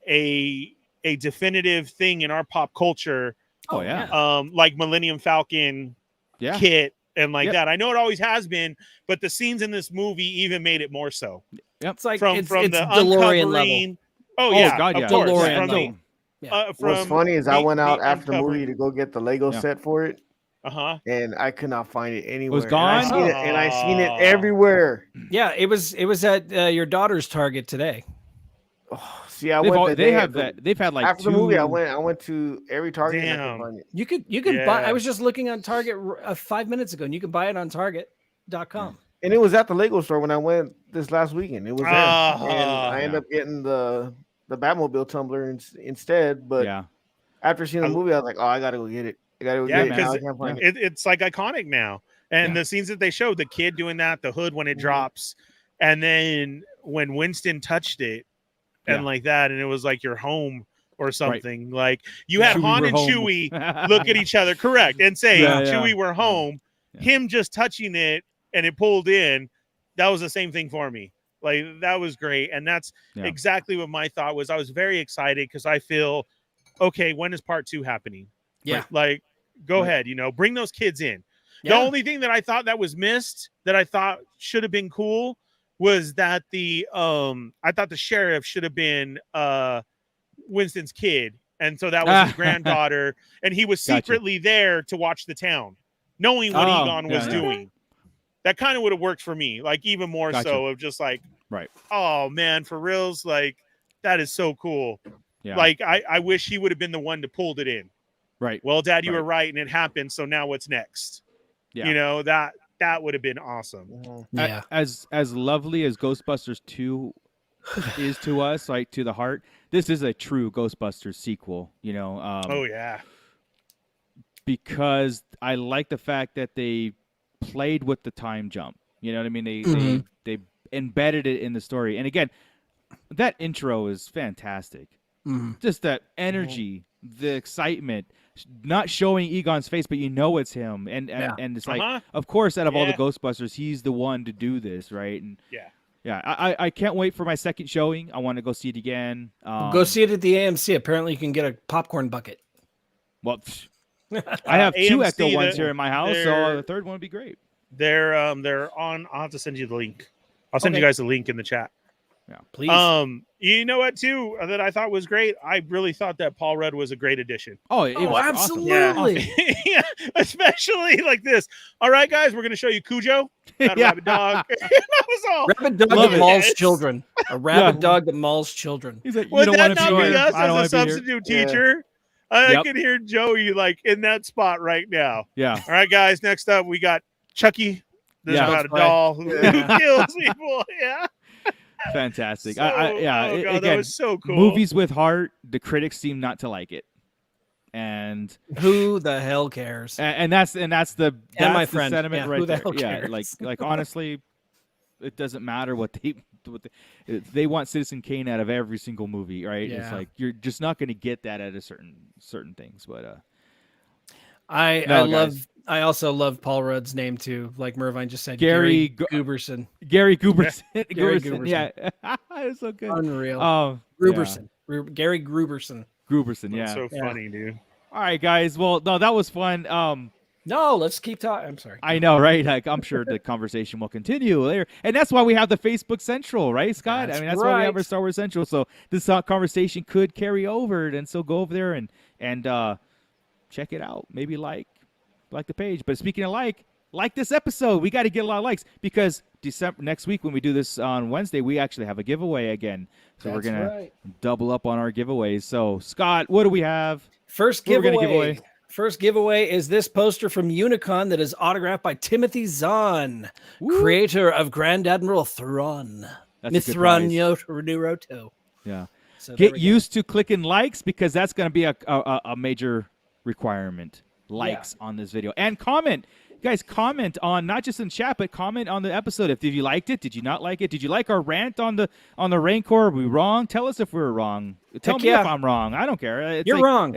a definitive thing in our pop culture. Oh yeah. Like Millennium Falcon Yeah. kit and like Yep. that. I know it always has been, but the scenes in this movie even made it more so. It's like From it's the DeLorean level. uncovering. Oh yeah, God, of yeah. course. DeLorean From the, level. Yeah. What's from funny is I went out the after the movie uncovering- to go get the Lego Yeah. set for it, Uh-huh. and I could not find it anywhere. gone? And I seen it everywhere. Yeah, it was at your daughter's Target today. Oh, see, I went. They have that. They've had like after two. the movie. I went to every Target. And I Damn. could find it. You could buy. Yeah. I was just looking on Target 5 minutes ago, and you can buy it on Target.com. And it was at the Lego store when I went this last weekend. It was there, Oh, and I ended up getting the Batmobile tumbler instead. But Yeah. after seeing the movie, I was like, oh, I gotta go get it. I gotta go Yeah, get it. Now I because can't find it. it's like iconic now. And Yeah. the scenes that they showed, the kid doing that, the hood when it drops, and then when Winston touched it and Yeah. like that, and it was like your home or something. Like you had Chewie, Han we're and home. Chewie look at each other, correct, and say, Yeah, yeah. Chewie, we're home. Yeah. Him just touching it and it pulled in, that was the same thing for me. Like that was great. And that's exactly what my thought was. I was very excited because I feel, okay, when is part 2 happening? Yeah. Like, go ahead, bring those kids in. Yeah. The only thing that I thought that was missed that I thought should have been cool was that I thought the sheriff should have been Winston's kid. And so that was his granddaughter. And he was secretly there to watch the town, knowing what Egon was doing. That kind of would have worked for me, like even more so of just like, Right. oh man, for reals, like that is so cool. Yeah. Like I wish he would have been the one to pulled it in. Right. Well, Dad, you Right. were right, and it happened. So now what's next? Yeah. That would have been awesome. Yeah. As lovely as Ghostbusters 2 is to us, like to the heart, this is a true Ghostbusters sequel. Oh yeah. Because I like the fact that they played with the time jump. You know what I mean? They embedded it in the story. And again, that intro is fantastic. Just that energy, the excitement, not showing Egon's face, but it's him. And it's like, of course, out of all the Ghostbusters, he's the one to do this, right? And Yeah, I can't wait for my second showing. I want to go see it again. Go see it at the AMC. Apparently, you can get a popcorn bucket. Well, I have two AMC, Ecto ones here in my house, so the third one would be great. They're on. I'll have to send you the link. I'll send you guys the link in the chat. Yeah, please. You know what too that I thought was great? I really thought that Paul Rudd was a great addition. Oh, it was absolutely. Awesome. Yeah, especially like this. All right, guys, we're gonna show you Cujo, that rabbit dog. That was all. Rabid dog Love that it. mauls children. A rabid dog that mauls children. He's like, you Would don't that want to not be be here. us I don't as a want to be here. substitute teacher? I Yep. can hear Joey like in that spot right now. Yeah. All right, guys. Next up, we got Chucky. This is Yeah. about a doll who kills people. Yeah. Fantastic. So, yeah. oh God, Again, that was so cool. movies with heart, the critics seem not to like it. And Who the hell cares? that's the my the friend. sentiment Yeah, right who the there. hell Yeah, cares? like honestly, it doesn't matter what they want Citizen Kane out of every single movie, right? Yeah. It's like you're just not going to get that at a certain things, but I also love Paul Rudd's name too. Like Mervine just said, Gary Gooberson. Gary Gooberson. Gary Gooberson. Yeah. It's so good. Unreal. Oh, Gruberson. Gary Gruberson. Gooberson, yeah. That's so funny, dude. All right, guys. Well, no, that was fun. No, let's keep talking. I'm sorry. I know, right? Like, I'm sure the conversation will continue later. And that's why we have the Facebook Central, right, Scott? That's I mean, that's why we have right. our Star Wars Central. So this conversation could carry over. And so go over there and check it out. Maybe like the page. But speaking of like this episode. We got to get a lot of likes because next week when we do this on Wednesday, we actually have a giveaway again. So we're going to double up on our giveaways. So, Scott, what do we have? First giveaway. First giveaway is this poster from Unicon that is autographed by Timothy Zahn, creator of Grand Admiral Thrawn. Mithran Nuroto. Yeah. So get used to clicking likes because that's going to be a major requirement. Likes on this video. And comment. Guys, comment on, not just in chat, but comment on the episode. If you liked it, did you not like it? Did you like our rant on the Rancor? Are we wrong? Tell us if we were wrong. Tell me if I'm wrong. I don't care. You're wrong.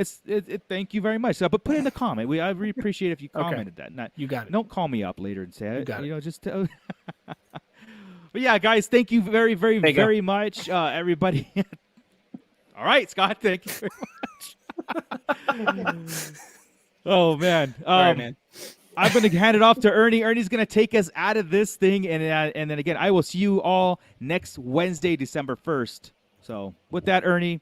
Thank you very much. So, but put in the comment. I really appreciate if you commented that. You got it. Don't call me up later and say it. You got it. Just tell. But yeah, guys, thank you very, very, very much, everybody. All right, Scott, thank you very much. Oh man. All right, man. I'm going to hand it off to Ernie. Ernie's going to take us out of this thing. And then again, I will see you all next Wednesday, December 1st. So with that, Ernie,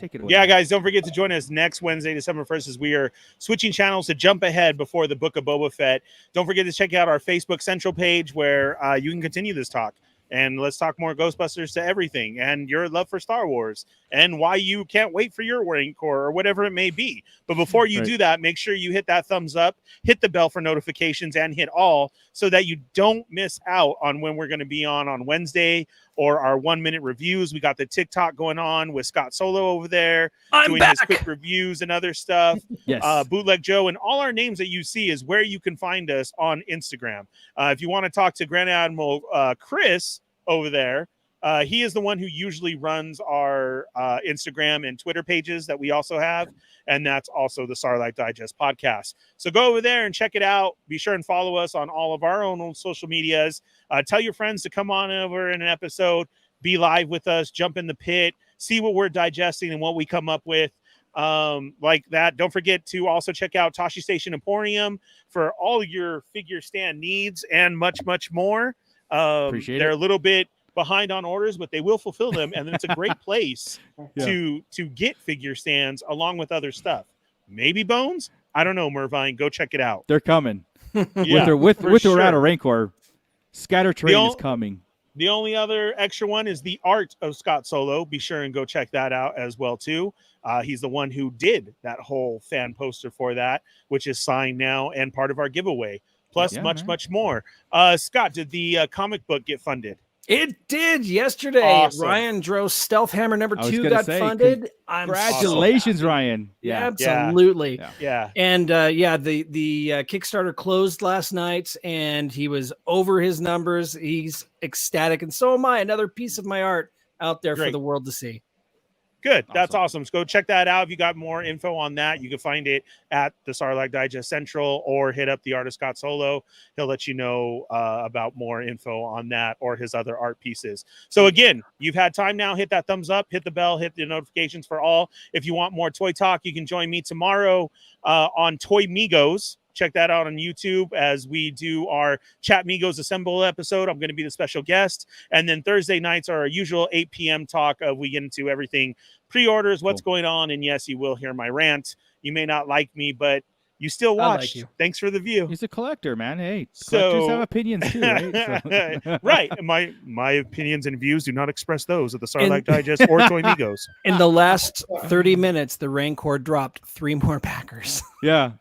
take it away. Yeah, guys, don't forget to join us next Wednesday, December 1st, as we are switching channels to jump ahead before the Book of Boba Fett. Don't forget to check out our Facebook Central page where you can continue this talk. And let's talk more Ghostbusters to everything and your love for Star Wars and why you can't wait for your Rancor or whatever it may be. But before you do that, make sure you hit that thumbs up, hit the bell for notifications, and hit all so that you don't miss out on when we're going to be on Wednesday or our 1-minute reviews. We got the TikTok going on with Scott Solo over there doing his quick reviews and other stuff. Yes. Bootleg Joe, and all our names that you see is where you can find us on Instagram. If you want to talk to Grand Admiral Chris over there, he is the one who usually runs our Instagram and Twitter pages that we also have, and that's also the Starlight Digest podcast. So go over there and check it out. Be sure and follow us on all of our own social medias. Tell your friends to come on over in an episode, be live with us, jump in the pit, see what we're digesting and what we come up with. Like that. Don't forget to also check out Tashi Station Emporium for all your figure stand needs and much, much more. They're a little bit behind on orders, but they will fulfill them, and it's a great place to get figure stands along with other stuff. Maybe Bones? I don't know, Mervine. Go check it out. They're coming. Yeah, with or without a Rancor. Scatter Train is coming. The only other extra one is the art of Scott Solo. Be sure and go check that out as well, too. He's the one who did that whole fan poster for that, which is signed now and part of our giveaway. Plus much more. Scott, did the comic book get funded? It did yesterday. Awesome. Ryan Dro's Stealth Hammer #2 got funded. Congratulations, Ryan. Yeah, absolutely. Yeah. And the Kickstarter closed last night, and he was over his numbers. He's ecstatic, and so am I. Another piece of my art out there for the world to see. Good. That's awesome. So go check that out. If you got more info on that, you can find it at the Sarlacc Digest Central or hit up the artist Scott Solo. He'll let you know about more info on that or his other art pieces. So again, you've had time now. Hit that thumbs up, hit the bell, hit the notifications for all. If you want more Toy Talk, you can join me tomorrow on Toy Migos. Check that out on YouTube as we do our Chat Migos Assemble episode. I'm going to be the special guest. And then Thursday nights are our usual 8 p.m. talk. We get into everything, pre-orders, what's going on. And yes, you will hear my rant. You may not like me, but you still watched. Like Thanks for the view. He's a collector, man. Hey, collectors have opinions too, right? So. Right. My opinions and views do not express those of the Sarlacc Digest or Toy Migos. In the last 30 minutes, the Rancor dropped 3 more Packers. Yeah.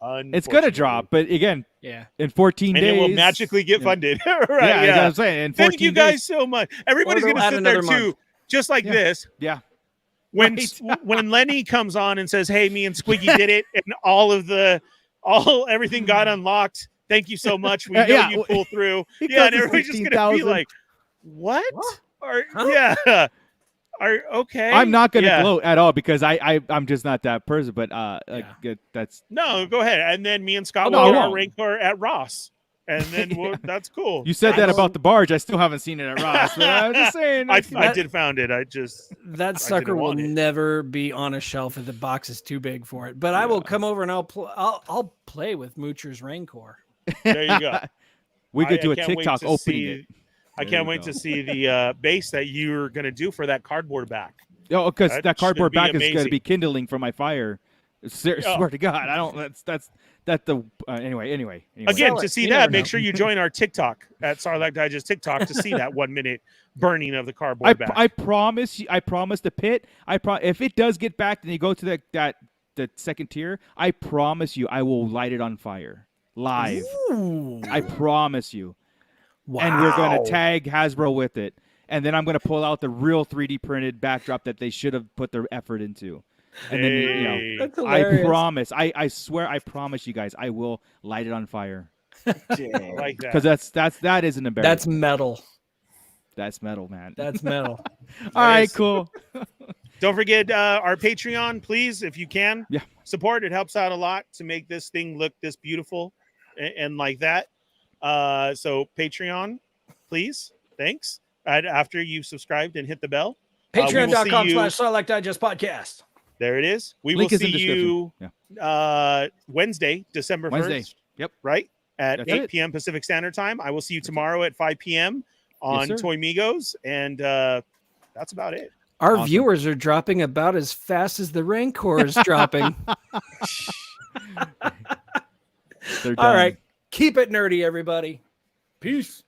It's gonna drop, but again, in 14 days, it will magically get funded. Right? Yeah, that's what I'm saying. In 14 Thank you guys so much. Everybody's gonna sit there too, just like this. Yeah. When Lenny comes on and says, "Hey, me and Squiggy did it," and everything got unlocked. Thank you so much. We know you pull through. Yeah, and everybody's just gonna be like, "What?" Okay. I'm not going to gloat at all because I'm just not that person. But that's no. Go ahead, and then me and Scott will get our Rancor at Ross, and then that's cool. You said that about the barge. I still haven't seen it at Ross. But I'm just saying. I did found it. That sucker will never be on a shelf if the box is too big for it. But I will come over and I'll play with Moocher's Rancor. There you go. We could do a TikTok opening it. I can't wait to see the base that you're going to do for that cardboard back. Oh, because that cardboard back is going to be kindling for my fire. Swear to God, I don't. That's the anyway. Again, to see that, make sure you join our TikTok at Sarlacc Digest TikTok to see that 1 minute burning of the cardboard back. I promise you. I promise the pit. If it does get back and you go to the second tier, I promise you, I will light it on fire live. Ooh. I promise you. Wow. And we're going to tag Hasbro with it. And then I'm going to pull out the real 3D printed backdrop that they should have put their effort into. And then, That's I promise, I swear, I promise you guys, I will light it on fire. I like that. Because that is an embarrassment. That's metal. That's metal, man. That's metal. All right, cool. Don't forget our Patreon, please, if you can. Yeah. Support. It helps out a lot to make this thing look this beautiful and like that. So Patreon, please. Thanks. After you've subscribed and hit the bell. Patreon.com/Sarlacc Digest Podcast. There it is. We Link will is in see you Wednesday, December 1st. Yep. Right? At That's 8 it. p.m. Pacific Standard Time. I will see you tomorrow at 5 p.m. on Toy Migos. And that's about it. Our viewers are dropping about as fast as the Rancor is dropping. All right. Keep it nerdy, everybody. Peace.